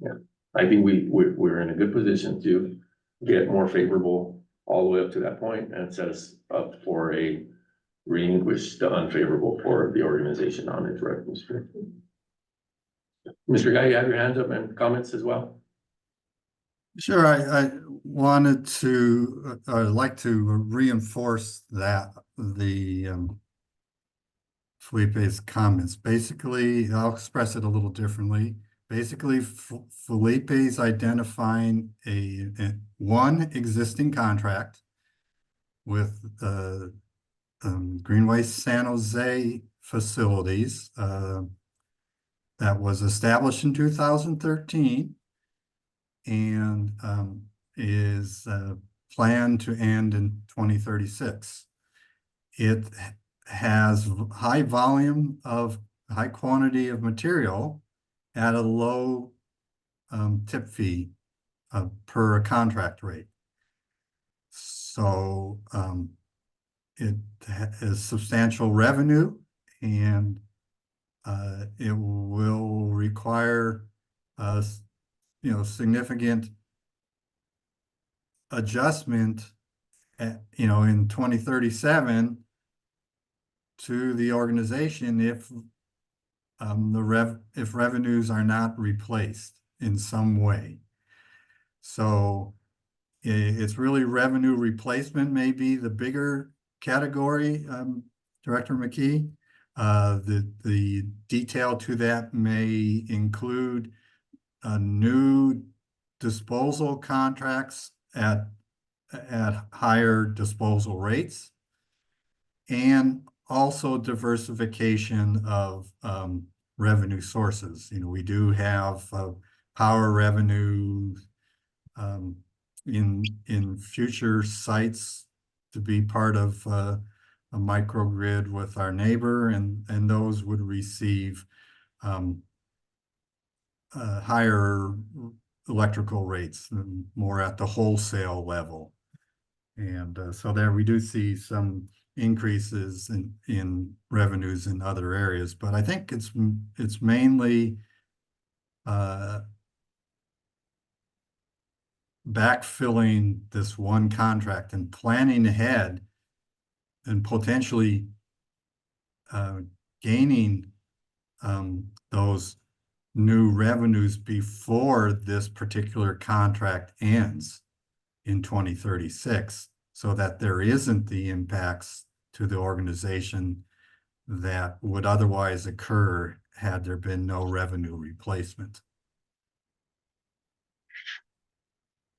Yeah, I think we're in a good position to get more favorable all the way up to that point and set us up for a relinquish the unfavorable for the organization on its revenue stream. Mr. Guy, you have your hands up and comments as well? Sure, I wanted to, I'd like to reinforce that, Felipe's comments. Basically, I'll express it a little differently. Basically, Felipe's identifying one existing contract with Greenway San Jose facilities that was established in 2013 and is planned to end in 2036. It has high quantity of material at a low tip fee per contract rate. So it has substantial revenue and it will require significant adjustment in 2037 to the organization if if revenues are not replaced in some way. So it's really revenue replacement may be the bigger category, Director McKee. The detail to that may include new disposal contracts at higher disposal rates, and also diversification of revenue sources. We do have power revenue in future sites to be part of a microgrid with our neighbor, and those would receive higher electrical rates, more at the wholesale level. And so there we do see some increases in revenues in other areas, but I think it's mainly backfilling this one contract and planning ahead and potentially gaining those new revenues before this particular contract ends in 2036, so that there isn't the impacts to the organization that would otherwise occur had there been no revenue replacement.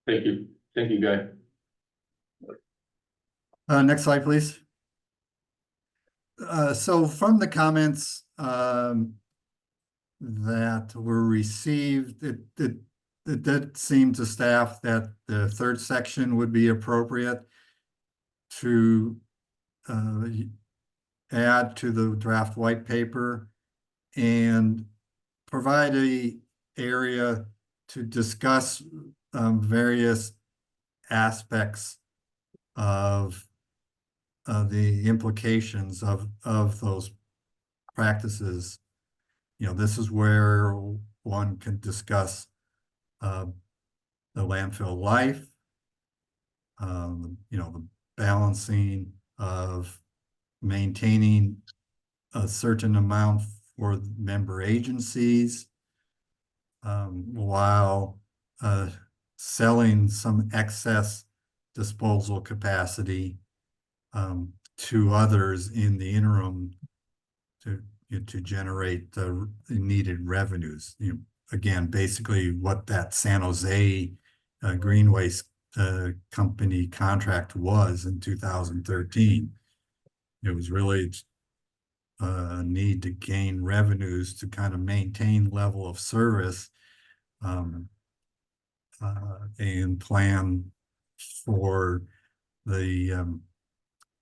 Thank you. Thank you, Guy. Next slide, please. So from the comments that were received, it did seem to staff that the third section would be appropriate to add to the draft white paper and provide a area to discuss various aspects of the implications of those practices. This is where one can discuss the landfill life, the balancing of maintaining a certain amount for member agencies, while selling some excess disposal capacity to others in the interim to generate the needed revenues. Again, basically what that San Jose Green Waste Company contract was in 2013. It was really a need to gain revenues to kind of maintain level of service and plan for the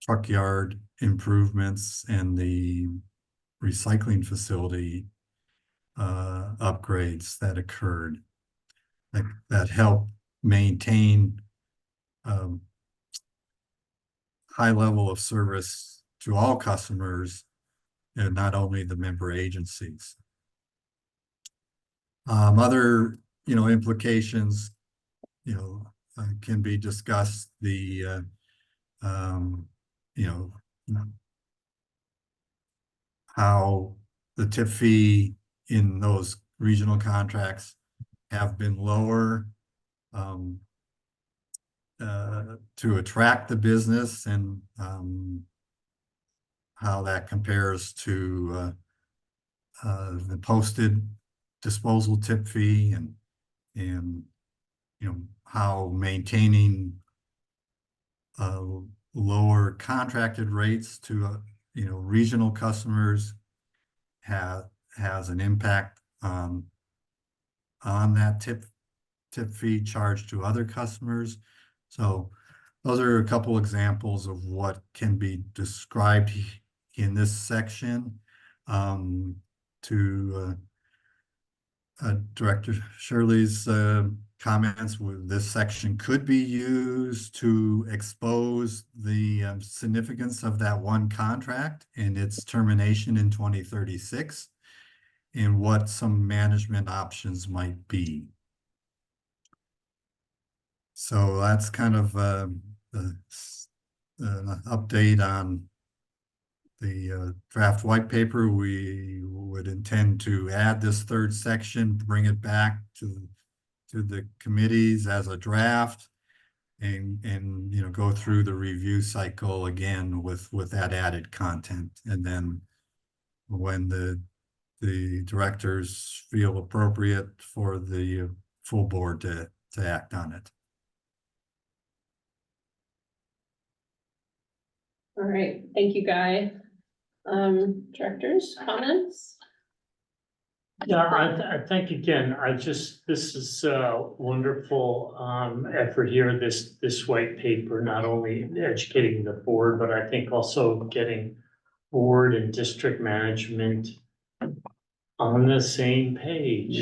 truck yard improvements and the recycling facility upgrades that occurred that help maintain high level of service to all customers and not only the member agencies. Other implications can be discussed. The how the tip fee in those regional contracts have been lower to attract the business and how that compares to the posted disposal tip fee and how maintaining lower contracted rates to regional customers has an impact on that tip fee charged to other customers. So those are a couple examples of what can be described in this section. To Director Shirley's comments, with this section could be used to expose the significance of that one contract and its termination in 2036 and what some management options might be. So that's kind of an update on the draft white paper. We would intend to add this third section, bring it back to the committees as a draft and go through the review cycle again with that added content. And then when the directors feel appropriate for the full board to act on it. All right, thank you, Guy. Directors, comments? Yeah, I think again, this is a wonderful effort here, this white paper, not only educating the board, but I think also getting board and district management on the same page.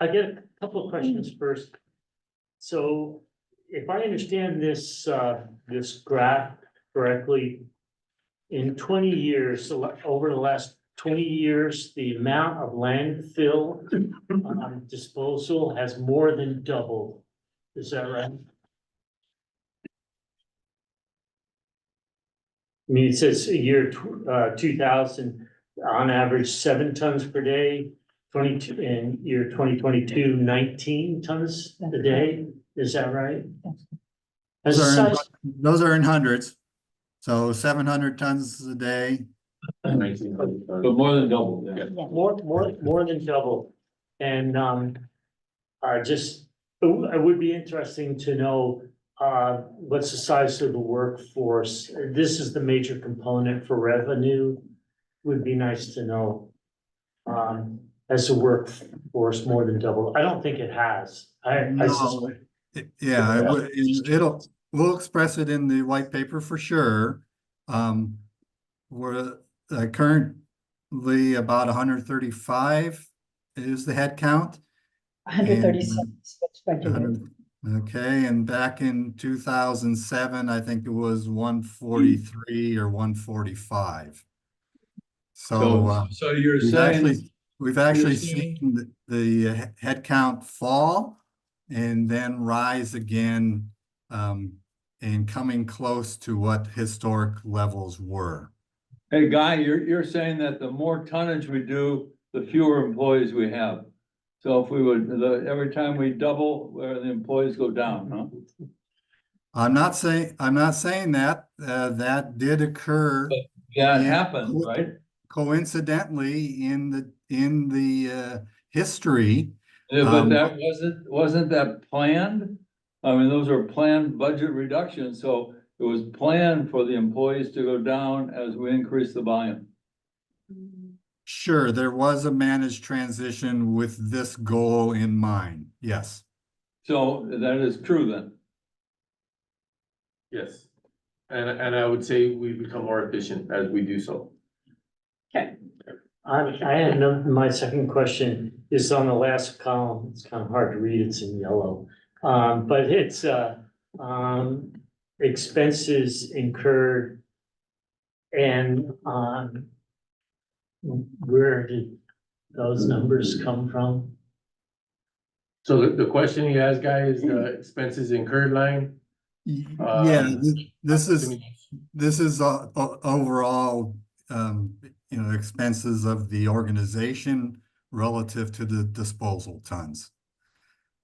I get a couple of questions first. So if I understand this graph correctly, in 20 years, over the last 20 years, the amount of landfill disposal has more than doubled. Is that right? I mean, it says a year 2000, on average 7 tons per day, 22 in year 2022, 19 tons a day. Is that right? Those are in hundreds. So 700 tons a day. But more than double, yeah. More than double. And it would be interesting to know what's the size of the workforce. This is the major component for revenue. Would be nice to know. As a workforce more than double. I don't think it has. I suspect. Yeah, we'll express it in the white paper for sure. We're currently about 135 is the head count. 136. Okay, and back in 2007, I think it was 143 or 145. So you're saying we've actually seen the head count fall and then rise again, and coming close to what historic levels were. Hey, Guy, you're saying that the more tonnage we do, the fewer employees we have. So if we would, every time we double, the employees go down, huh? I'm not saying that, that did occur. Yeah, it happened, right? Coincidentally in the history. Yeah, but that wasn't that planned? I mean, those are planned budget reductions, so it was planned for the employees to go down as we increase the volume. Sure, there was a managed transition with this goal in mind, yes. So that is true then? Yes, and I would say we become more efficient as we do so. Okay. I had my second question is on the last column. It's kind of hard to read. It's in yellow. But it's expenses incurred and where did those numbers come from? So the question you asked, Guy, is the expenses incurred line. Yeah, this I is, mean, overall, expenses of the organization relative to the disposal tons.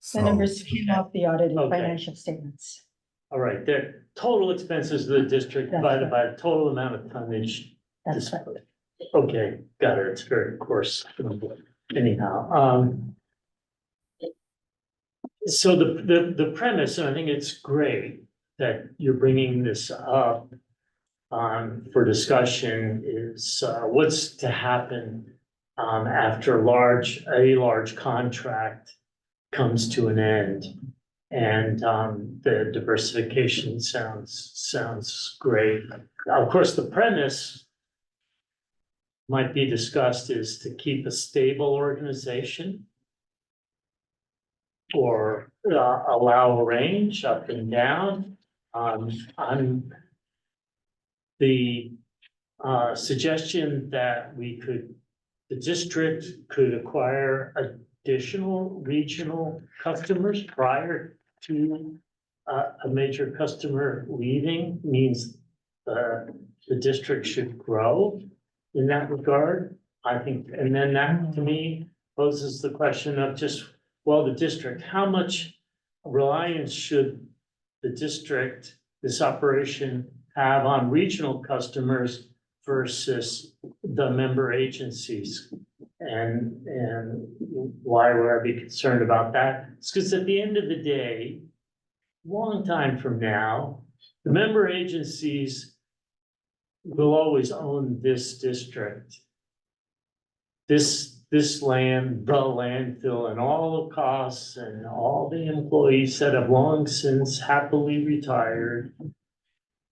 The So, numbers came off the audited Okay. financial statements. All right, the total expenses of the district That's divided right. by the total amount of tonnage. That's right. Okay, got it. It's very coarse. Anyhow, so the premise, and I think it's great that you're bringing this up for discussion is, what's to happen after a large contract comes to an end. And the diversification sounds great. Of course, the premise might be discussed is to keep a stable organization or allow a range up and down. The suggestion that the district could acquire additional regional customers prior to a major customer leaving means the district should grow in that regard. I think, and then that to me poses the question of just, well, the district, how much reliance should the district, this operation have on regional customers versus the member agencies? And why would I be concerned about that? It's because at the end of the day, long time from now, the member agencies will always own this district. This land, the landfill, and all the costs and all the employees that have long since happily retired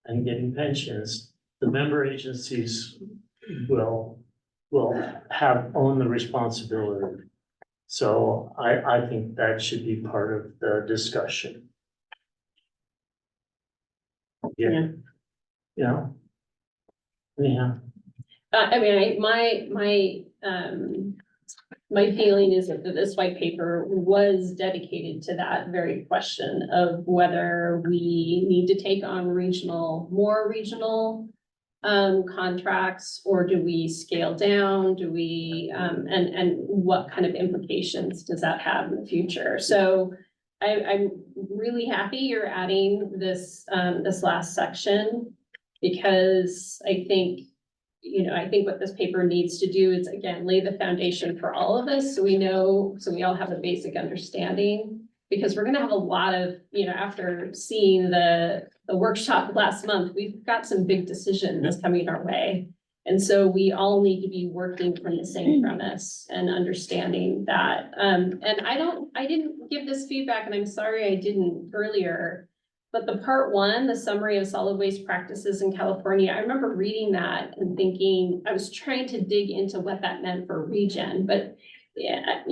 and getting pensions, the member agencies will own the responsibility. So I think that should be part of the discussion. Yeah. Yeah. Yeah. I mean, my feeling is that this white paper was dedicated to that very question of whether we need to take on more regional contracts, or do we scale down? Do we, and what kind of implications does that have in the future? So I'm really happy you're adding this last section, because I think what this paper needs to do is, again, lay the foundation for all of us, so we all have a basic understanding, because we're gonna have a lot of, after seeing the workshop last month, we've got some big decisions coming our way. And so we all need to be working from the same premise and understanding that. And I didn't give this feedback, and I'm sorry I didn't earlier. But the part one, the summary of solid waste practices in California, I remember reading that and thinking, I was trying to dig into what that meant for ReGen, but yeah,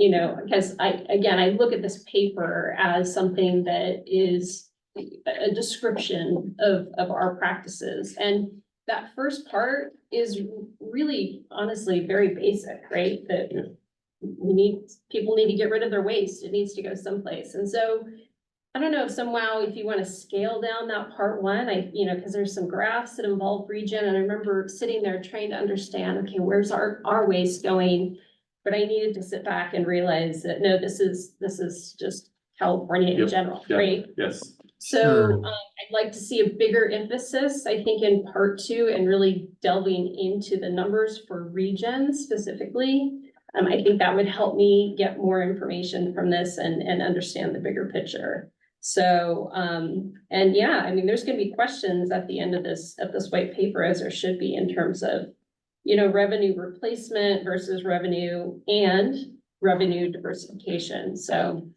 because I look at this paper as something that is a description of our practices. And that first part is really, honestly, very basic, right? That people need to get rid of their waste. It needs to go someplace. And so I don't know if you want to scale down that part one, because there's some graphs that involve ReGen, and I remember sitting there trying to understand, okay, where's our waste going? But I needed to sit back and realize that, no, this is just California in Yep, general, yep. right? Yes, So Sure. I'd like to see a bigger emphasis, I think, in part two, and really delving into the numbers for ReGen specifically. I think that would help me get more information from this and understand the bigger picture. So, and yeah, I mean, there's gonna be questions at the end of this white paper, as there should be, in terms of, revenue replacement versus revenue and revenue diversification. So,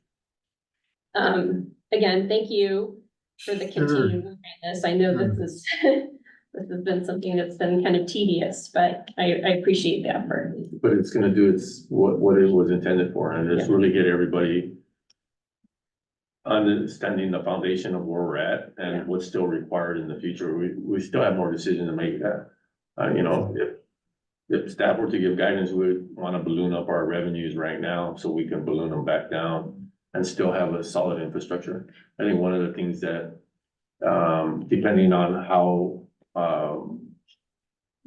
again, thank you for the continued work on this. I know this has been something that's been kind of tedious, but I appreciate the effort. but it's gonna do what it was intended for, and it's really get everybody understanding the foundation of where we're at and what's still required in the future. We still have more decision to make that. If staff were to give guidance, we would want to balloon up our revenues right now so we can balloon them back down and still have a solid infrastructure. I think one of the things that depending on how,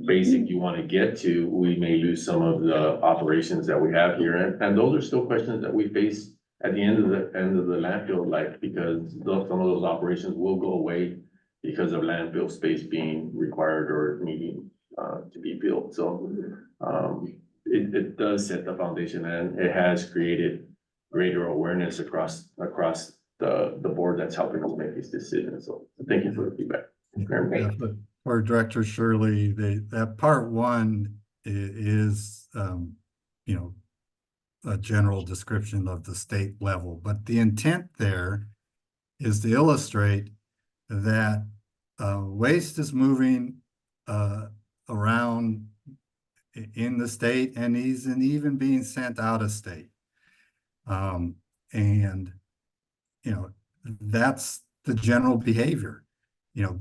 basic you want to get to, we may lose some of the operations that we have here. And those are still questions that we face at the end of the landfill life, because some of those operations will go away because of landfill space being required or needing, to be built. So, it does set the foundation, and it has created greater awareness across the board that's helping us make these decisions. So thank you for the feedback. Yeah, but for Director Shirley, that part one is, you know, a general description of the state level, but the intent there is to illustrate that waste is moving around in the state and even being sent out of state. And, you know, that's the general behavior, you know.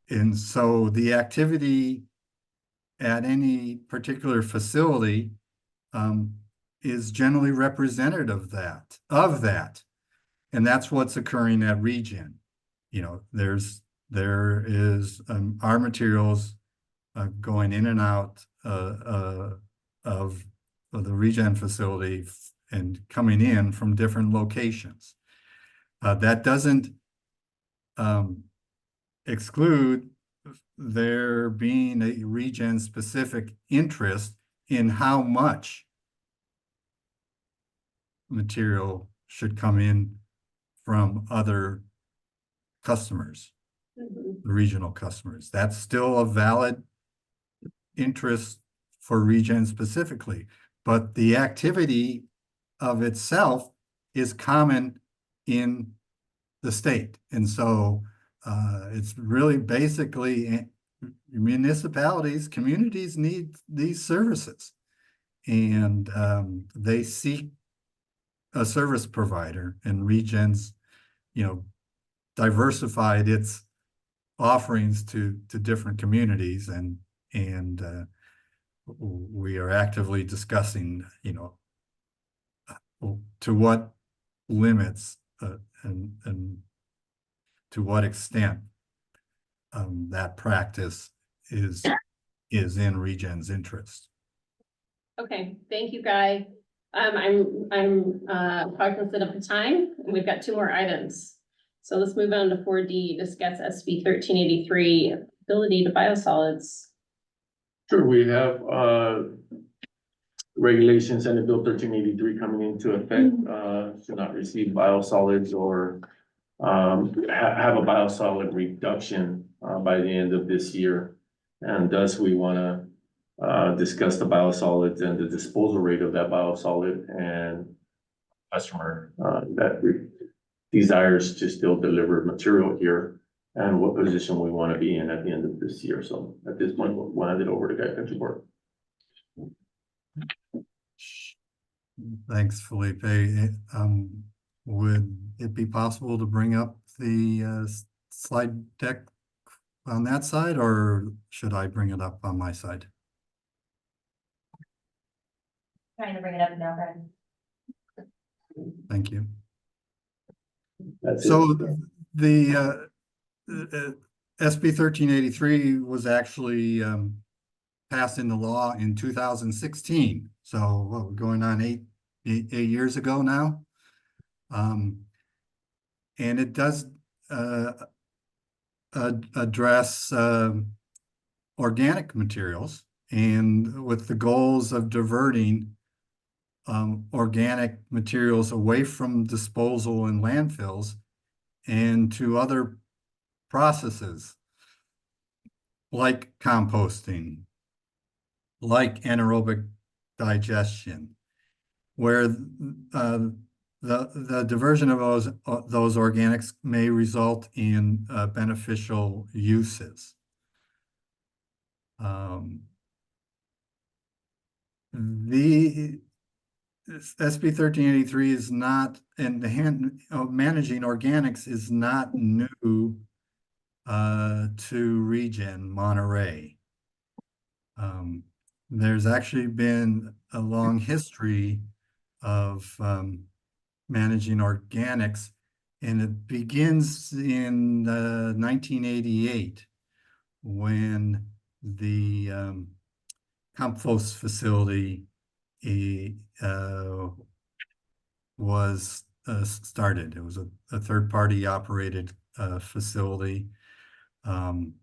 And so the activity at any particular facility is generally representative of that. And that's what's occurring at ReGen. You know, there is our materials going in and out of the ReGen facility and coming in from different locations. That doesn't exclude there being a ReGen specific interest in how much material should come in from other customers, regional customers. That's still a valid interest for ReGen specifically, but the activity of itself is common in the state. And so it's really basically municipalities, communities need these services, and they seek a service provider, and ReGen's, you know, diversified its offerings to different communities, and we are actively discussing, you know, to what limits and to what extent that practice is in ReGen's interest. Okay, thank you, Guy. I'm cognizant of the time, and we've got two more items. So let's move on to 4D, discuss SB 1383, ability to biosolids. Sure, we have regulations and Bill 1383 coming into effect, to not receive biosolids or have a biosolid reduction by the end of this year. And thus we want to discuss the biosolids and the disposal rate of that biosolid, and customer that desires to still deliver material here, and what position we want to be in at the end of this year. So at this point, we'll hand it over to Guy Penchibor. Thanks, Felipe. Would it be possible to bring up the slide deck on that side, or should I bring it up on my side? Trying to bring it up now, Brad. Thank you. That's So it. the SB 1383 was actually passed into law in 2016. So what, we're going on eight years ago now. And it does address organic materials, and with the goals of diverting organic materials away from disposal in landfills and to other processes like composting, like anaerobic digestion, where the diversion of those organics may result in beneficial uses. The SB 1383 is not, and managing organics is not new to ReGen Monterey. There's actually been a long history of managing organics And it begins in 1988 when the compost facility was started. It was a third-party operated facility on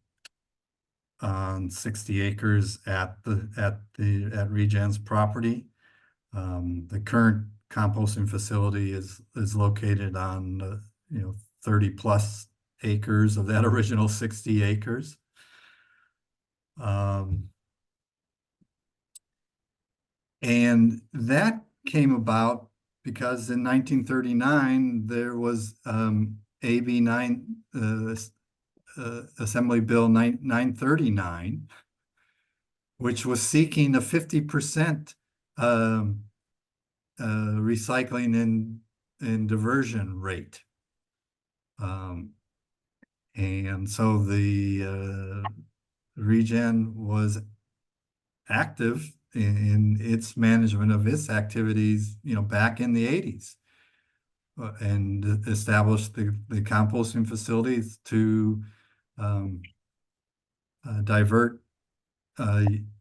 60 acres at ReGen's property. The current composting facility is located on 30 plus acres of that original 60 acres. And that came about because in 1939 there was AB 9 Assembly Bill 939, which was seeking a 50% recycling and diversion rate. And so the ReGen was active in its management of its activities, back in the 80s. And established the composting facilities to divert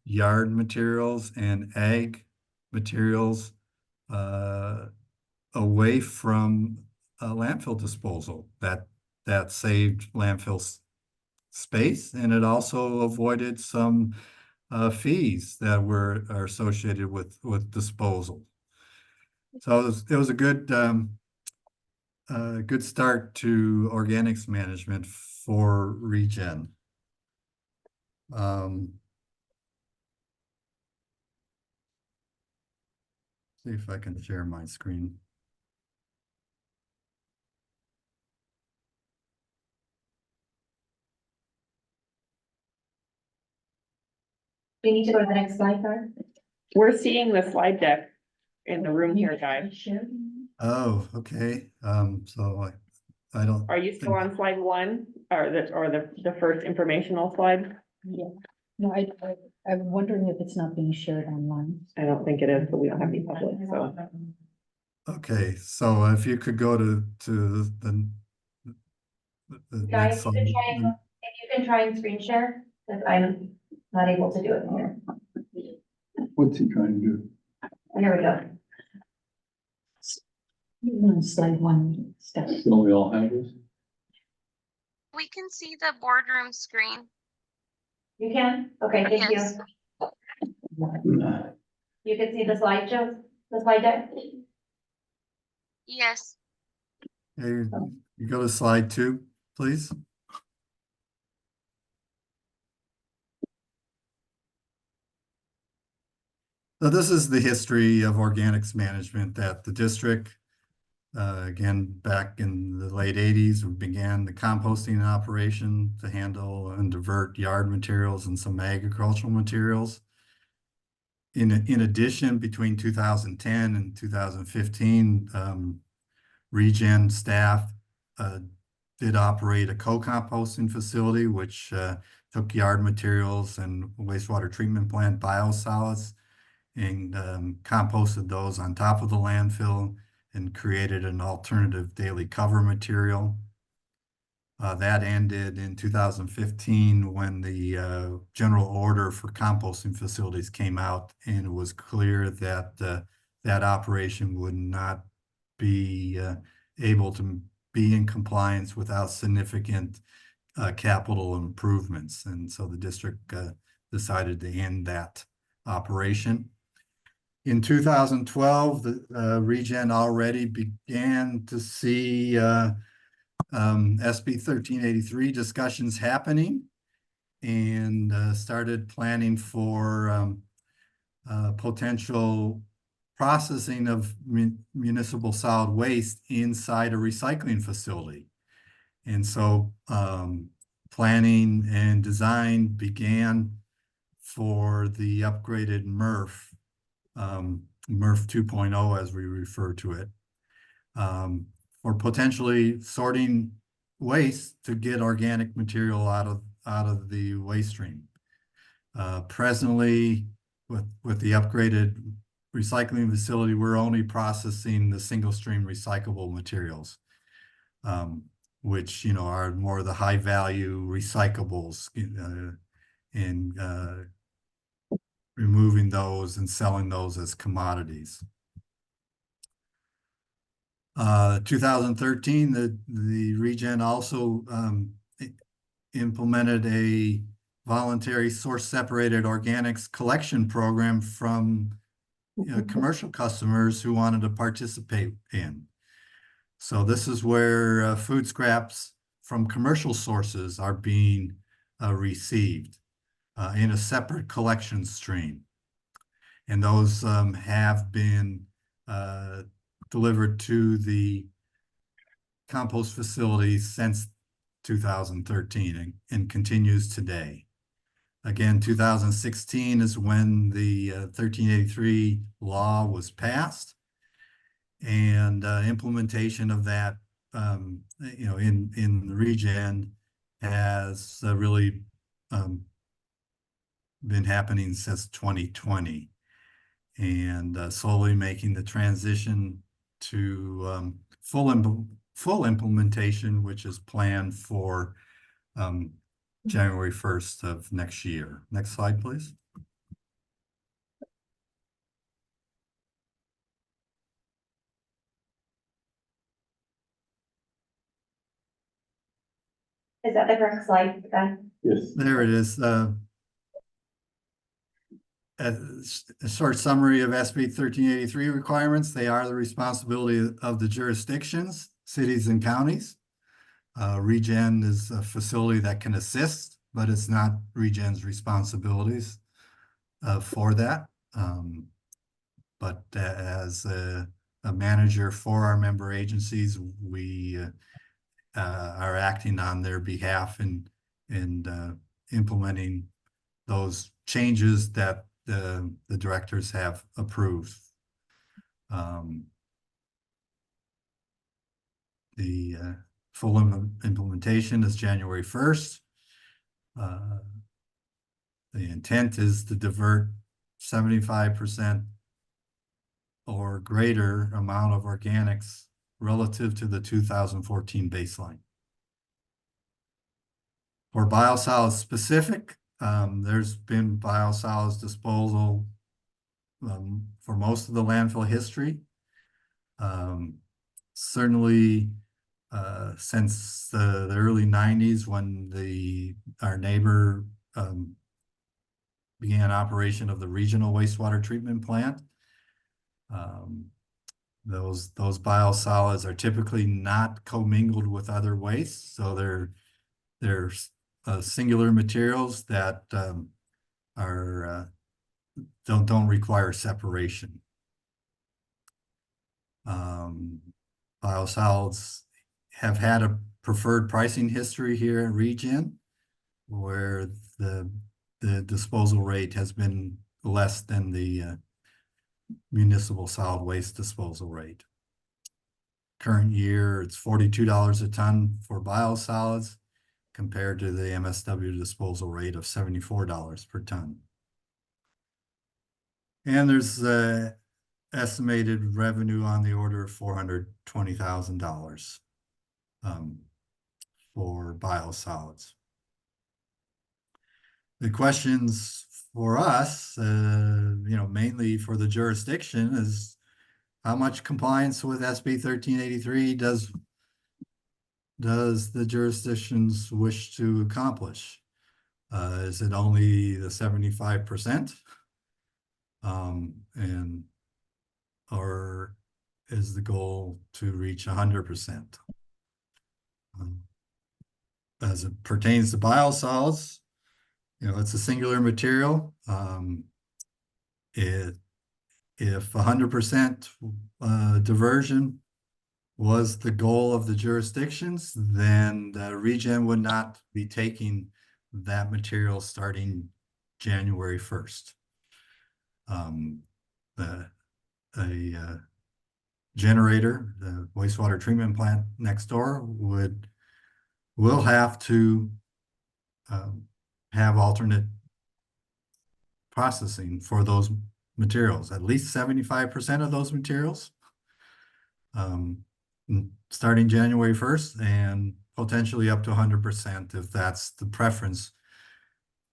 yard materials and ag materials away from landfill disposal. That saved landfill space, and it also avoided some fees that are associated with disposal. So it was a good good start to organics management for ReGen. See if I can share my screen. We need to go to the next slide, Barb. We're seeing the slide deck in the room here, guys. Oh, okay. So I don't. Are you still on slide 1 or the first informational slide? Yeah, no, I'm wondering if it's not being shared online. I don't think it is, but we don't have any public, so. Okay, so if you could go to the Guys, next you slide. can try, if you can try and screen share, because I'm not able to do it here. What's he trying to do? Here we go. Slide 1 step. Don't we all have this? We can see the boardroom screen. You can? Okay, thank you. Yes. You can see the slide show, the slide deck? Yes. Hey, you go to slide 2, please. So this is the history of organics management at the district. Again, back in the late 80s, we began the composting operation to handle and divert yard materials and some agricultural materials. In addition, between 2010 and 2015, ReGen staff did operate a co-composting facility, which took yard materials and wastewater treatment plant biosolids and composted those on top of the landfill and created an alternative daily cover material. That ended in 2015 when the general order for composting facilities came out, and it was clear that that operation would not be able to be in compliance without significant capital improvements. And so the district decided to end that operation. In 2012, the ReGen already began to see SB 1383 discussions happening and started planning for potential processing of municipal solid waste inside a recycling facility. And so planning and design began for the upgraded MRF, MRF 2.0 as we refer to it, for potentially sorting waste to get organic material out of the waste stream. Presently, with the upgraded recycling facility, we're only processing the single stream recyclable materials. which, you know, are more the high value recyclables, and removing those and selling those as commodities. 2013, the ReGen also implemented a voluntary source separated organics collection program from commercial customers who wanted to participate in. So this is where food scraps from commercial sources are being received in a separate collection stream. And those have been delivered to the compost facilities since 2013 and continues today. Again, 2016 is when the 1383 law was passed, and implementation of that, you know, in the ReGen has really been happening since 2020, and slowly making the transition to full implementation, which is planned for January 1st of next year. Next slide, please. Is that the correct slide, Ben? Yes. There it is. A short summary of SB 1383 requirements. They are the responsibility of the jurisdictions, cities and counties. ReGen is a facility that can assist, but it's not ReGen's responsibilities for that. But as a manager for our member agencies, we are acting on their behalf and implementing those changes that the directors have approved. The full implementation is January 1st. The intent is to divert 75% or greater amount of organics relative to the 2014 baseline. For biosolids specific, there's been biosolids disposal for most of the landfill history. Certainly since the early 90s, when our neighbor began operation of the regional wastewater treatment plant. Those biosolids are typically not commingled with other wastes, so they're singular materials that don't require separation. Biosolids have had a preferred pricing history here at ReGen, where the disposal rate has been less than the municipal solid waste disposal rate. Current year, it's $42 a ton for biosolids compared to the MSW disposal rate of $74 per ton. And there's estimated revenue on the order of $420,000 for biosolids. The questions for us, you know, mainly for the jurisdiction, is how much compliance with SB 1383 does the jurisdictions wish to accomplish? Is it only the 75%? Or is the goal to reach 100%? As it pertains to biosolids, you know, it's a singular material. If 100% diversion was the goal of the jurisdictions, then the ReGen would not be taking that material starting January 1st. A generator, the wastewater treatment plant next door will have to have alternate processing for those materials, at least 75% of those materials. starting January 1st and potentially up to 100% if that's the preference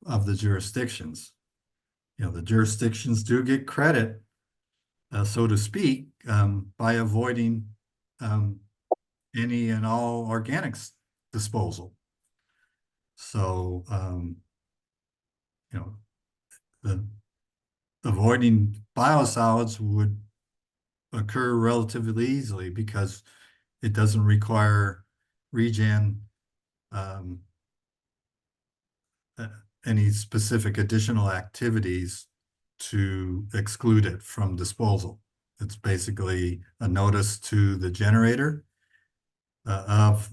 of the jurisdictions. You know, the jurisdictions do get credit, so to speak, by avoiding any and all organics disposal. So, you know, the avoiding biosolids would occur relatively easily because it doesn't require ReGen any specific additional activities to exclude it from disposal. It's basically a notice to the generator of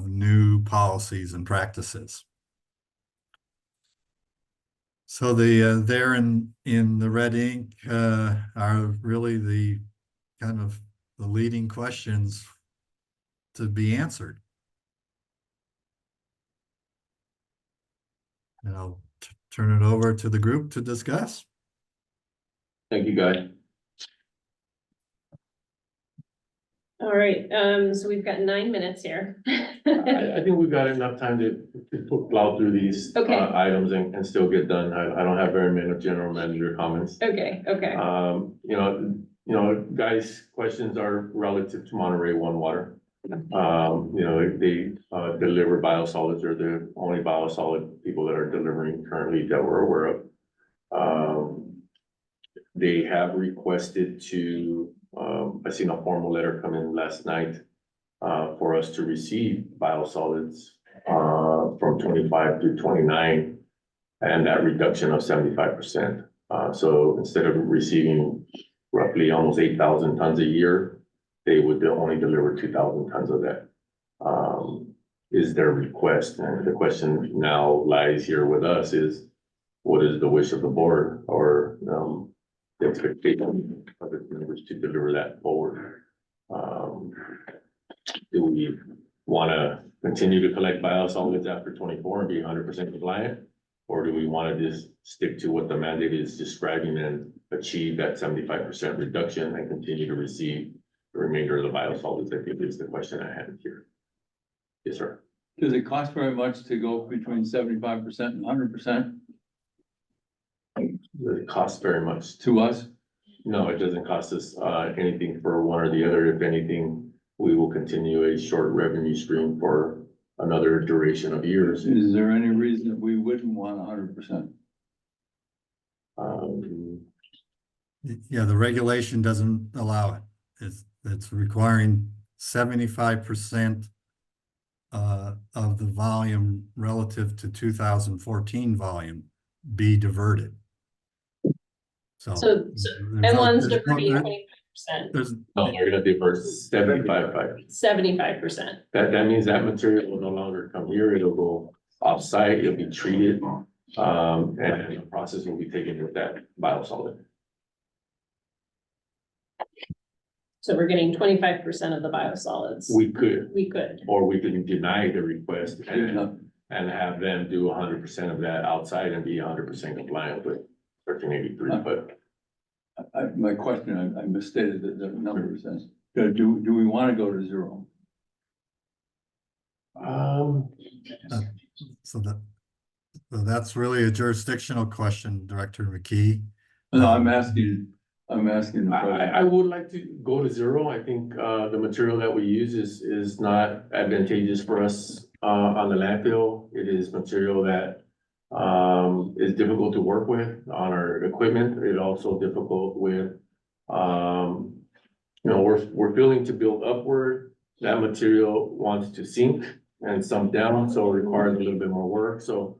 new policies and practices. So the there in the red ink are really the kind of the leading questions to be answered. And I'll turn it over to the group to discuss. Thank you, Guy. All right, so we've got 9 minutes here. I think we've got enough time to plow through these Okay. items and still get done. I don't have very many general manager comments. Okay, okay. You know, guys' questions are relative to Monterey One Water. You know, they deliver biosolids. They're the only biosolid people that are delivering currently that we're aware of. They have requested to, I seen a formal letter come in last night for us to receive biosolids from 25 to 29 and that reduction of 75%. So instead of receiving roughly almost 8,000 tons a year, they would only deliver 2,000 tons of that. Is their request. And the question now lies here with us is, what is the wish of the board or the expectation of its members to deliver that forward? Do we want to continue to collect biosolids after 24 and be 100% compliant? Or do we want to just stick to what the mandate is describing and achieve that 75% reduction and continue to receive the remainder of the biosolids? I think is the question I had here. Yes, sir. Does it cost very much to go between 75% and 100% Does it cost very much? to us? No, it doesn't cost us anything for one or the other. If anything, we will continue a short revenue stream for another duration of years. Is there any reason that we wouldn't want 100%? Yeah, the regulation doesn't allow it. It's requiring 75% of the volume relative to 2014 volume be diverted. So M1's diverting 25%, there's No, they're gonna divert 75%. 75%. That means that material will no longer come here. It'll go off-site, it'll be treated, and the process will be taken with that biosolid. So we're getting 25% of the biosolids. We could, We could. or we can deny the request and have them do 100% of that outside and be 100% compliant with 1383, but. My question, I misstated the numbers. Do we want to go to zero? so that's really a jurisdictional question, Director McKee. No, I'm asking the I would like to go to zero. I think, the material that we use is not advantageous for us, on the landfill. It is material that, is difficult to work with on our equipment. It also difficult with, you know, we're feeling to build upward. That material wants to sink and sunk down, so it requires a little bit more work. So,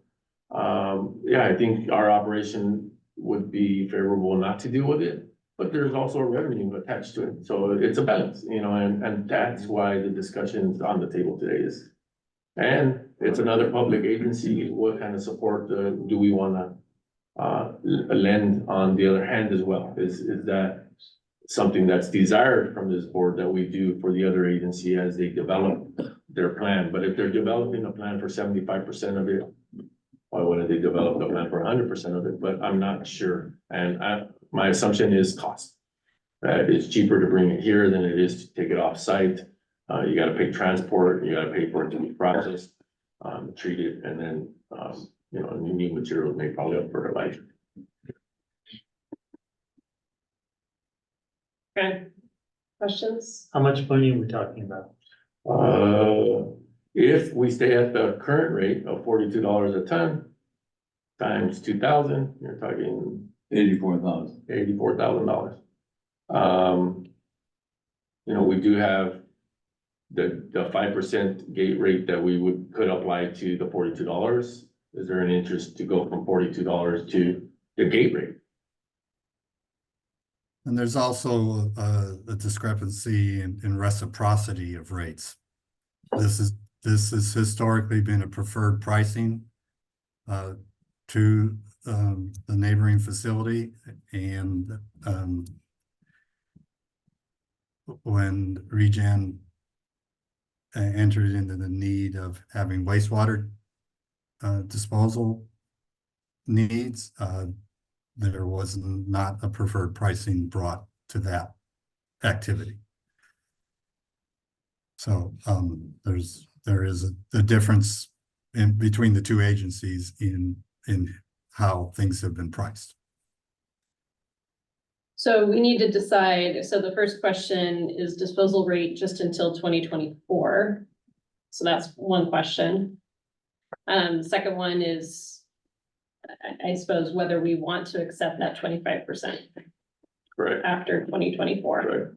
yeah, I think our operation would be favorable not to deal with it, but there's also a revenue attached to it. So it's a balance, you know, and that's why the discussion on the table today is. And it's another public agency. What kind of support do we wanna lend on the other hand as well? Is that something that's desired from this board that we do for the other agency as they develop their plan? But if they're developing a plan for 75% of it, why wouldn't they develop a plan for 100% of it? But I'm not sure. And my assumption is cost. That it's cheaper to bring it here than it is to take it off site. You gotta pay transport, you gotta pay for it to be processed, treated, and then, you know, new materials may probably up for life. Okay. Questions? How much money are we talking about? If we stay at the current rate of $42 a ton times 2,000, you're talking $84,000. You know, we do have the 5% gate rate that we could apply to the $42. Is there an interest to go from $42 to the gate rate? And there's also a discrepancy in reciprocity of rates. This has historically been a preferred pricing to the neighboring facility, and when ReGen entered into the need of having wastewater disposal needs, there was not a preferred pricing brought to that activity. So there is a difference in between the two agencies in how things have been priced. So we need to decide, so the first question is disposal rate just until 2024. So that's one question. The second one is, I suppose, whether we want to accept that 25% Correct. after 2024.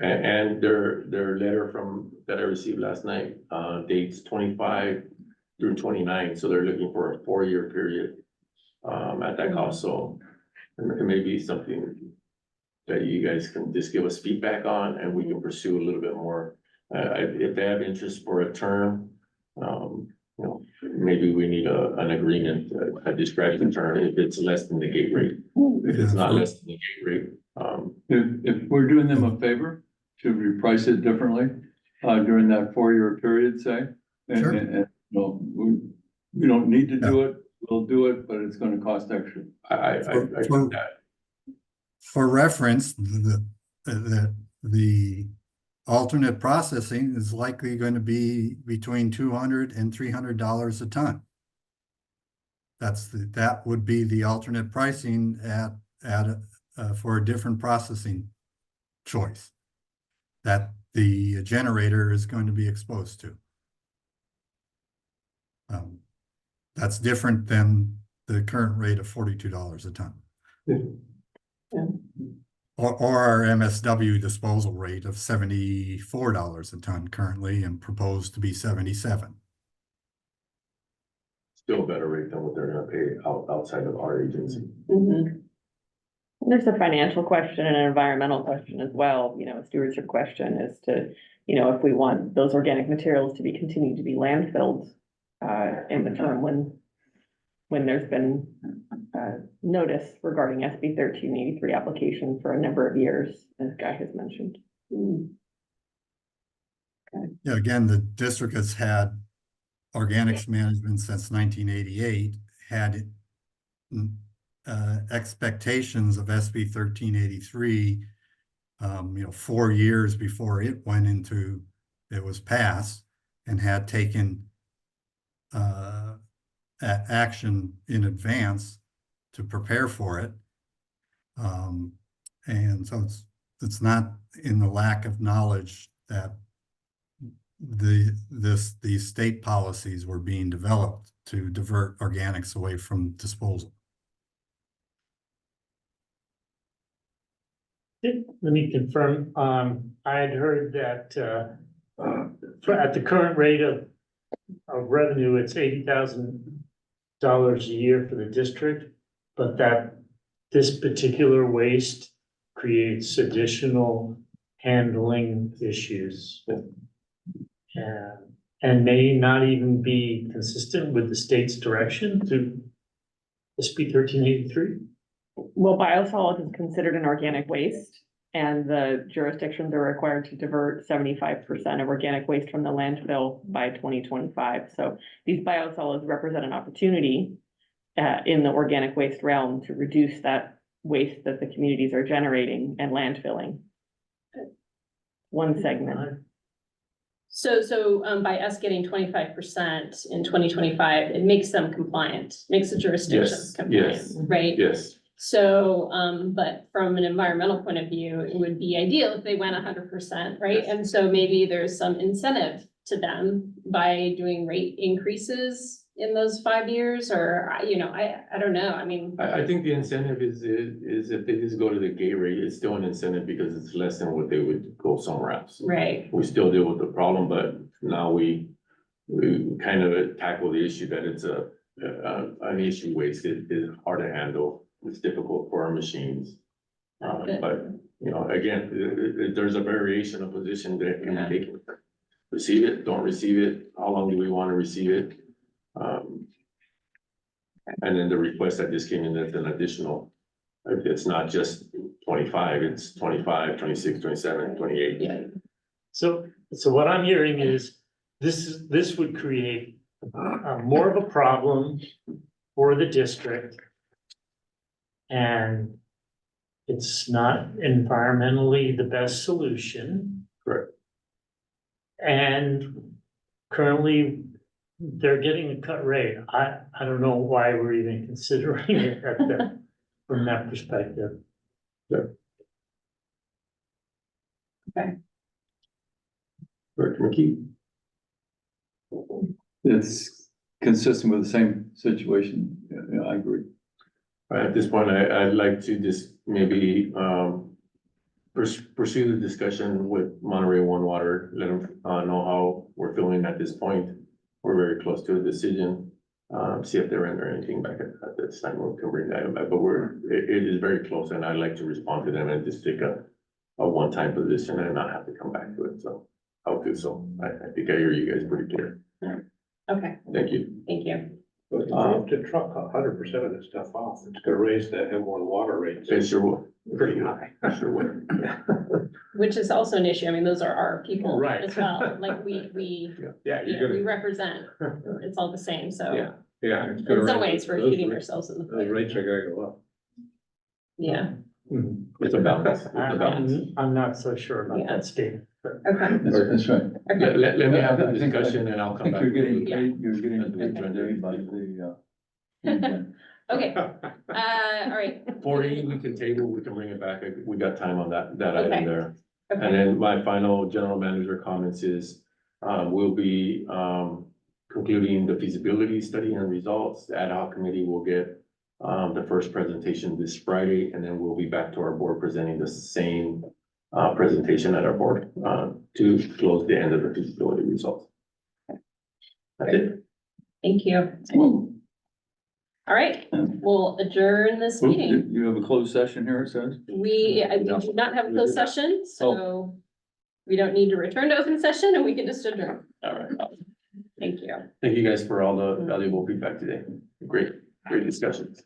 Right. And their letter that I received last night, dates 25 through 29, so they're looking for a 4-year period at that cost, so it may be something that you guys can just give us feedback on, and we can pursue a little bit more. If they have interest for a term, you know, maybe we need an agreement, a discretion term, if it's less than the gate rate. If it's not less than the gate rate, If we're doing them a favor, should we price it differently during that 4-year period, say? Sure. And, no, we don't need to do it, we'll do it, but it's gonna cost extra. I think that. For reference, the alternate processing is likely going to be between $200 and $300 a ton. That would be the alternate pricing for a different processing choice that the generator is going to be exposed to. That's different than the current rate of $42 a ton. Yeah. Or our MSW disposal rate of $74 a ton currently, and proposed to be 77. Still a better rate than what they're gonna pay outside of our agency. Mhm. There's a financial question and an environmental question as well, you know, a stewardship question as to, you know, if we want those organic materials to be continued to be landfilled in the term when there's been notice regarding SB 1383 application for a number of years, as Guy has mentioned. Yeah, again, the district has had organics management since 1988, had expectations of SB 1383, 4 years before it was passed, and had taken action in advance to prepare for it. And so it's not in the lack of knowledge that these state policies were being developed to divert organics away from disposal. Let me confirm, I had heard that at the current rate of revenue, it's $80,000 a year for the district, but that this particular waste creates additional handling issues. And may not even be consistent with the state's direction to SB 1383. Well, biosolids is considered an organic waste, and the jurisdictions are required to divert 75% of organic waste from the landfill by 2025. So these biosolids represent an opportunity in the organic waste realm to reduce that waste that the communities are generating and landfilling. one segment. So, by us getting 25% in 2025, it makes them compliant, makes the jurisdictions Yes, compliant, yes. right? Yes, So, but from an environmental point of view, it would be ideal if they went 100%, right? And so maybe there's some incentive to them by doing rate increases in those 5 years, or, you know, I don't know, I mean. I think the incentive is if they just go to the gate rate, it's still an incentive because it's less than what they would go somewhere else. Right, We still deal with the problem, but now we kind of tackle the issue that it's an issue waste. It is hard to handle. It's difficult for our machines. But, you know, again, there's a variation of position that can be taken. Receive it, don't receive it, how long do we want to receive it? And then the request that just came in, that's an additional, it's not just 25, it's 25, 26, 27, 28. yeah, So what I'm hearing is, this would create more of a problem for the district. And it's not environmentally the best solution. Correct. And currently, they're getting a cut rate. I don't know why we're even considering it from that perspective. Director McKee? It's consistent with the same situation. Yeah, I agree. At this point, I'd like to just maybe, pursue the discussion with Monterey One Water, let them, know how we're feeling at this point. We're very close to a decision, see if they're under anything back at this time, we can bring that item back, but it is very close, and I'd like to respond to them and just take a one-time position and not have to come back to it, so I'll do so. I think I hear you guys pretty clear. okay, Thank you. thank you. To truck 100% of this stuff off, it's gonna raise the M1 water rates. It sure will. Pretty high. It sure will. Which is also an issue, I mean, those are our people Right. as well, like we, Yeah, you know, we represent, it's all the same, so. Yeah, yeah. it's In gonna some raise- ways, we're those shooting rates- ourselves in the Those foot, rates are gonna go up. yeah, It's a balance. It's a balance. I'm not so sure about Yeah. that statement. okay, That's right. okay, Let me have the I think- discussion and I'll I come think back. you're getting with- paid, you're getting Okay. paid today by the, okay, all right, 40, we can table, we can bring it back, we got time on that Okay. item there. And okay, then my final general manager comments is, we'll be, concluding the feasibility study and results. The ad hoc committee will get, the first presentation this Friday, and then we'll be back to our board presenting the same, presentation at our board, to close the end of the feasibility results. That's it. thank you. All right, we'll adjourn this Oh, meeting. you have a closed session here, it says? We do not have a closed session, so we don't need to return to open session, and we can just adjourn. All right. Thank you. Thank you guys for all the valuable feedback today. Great discussions.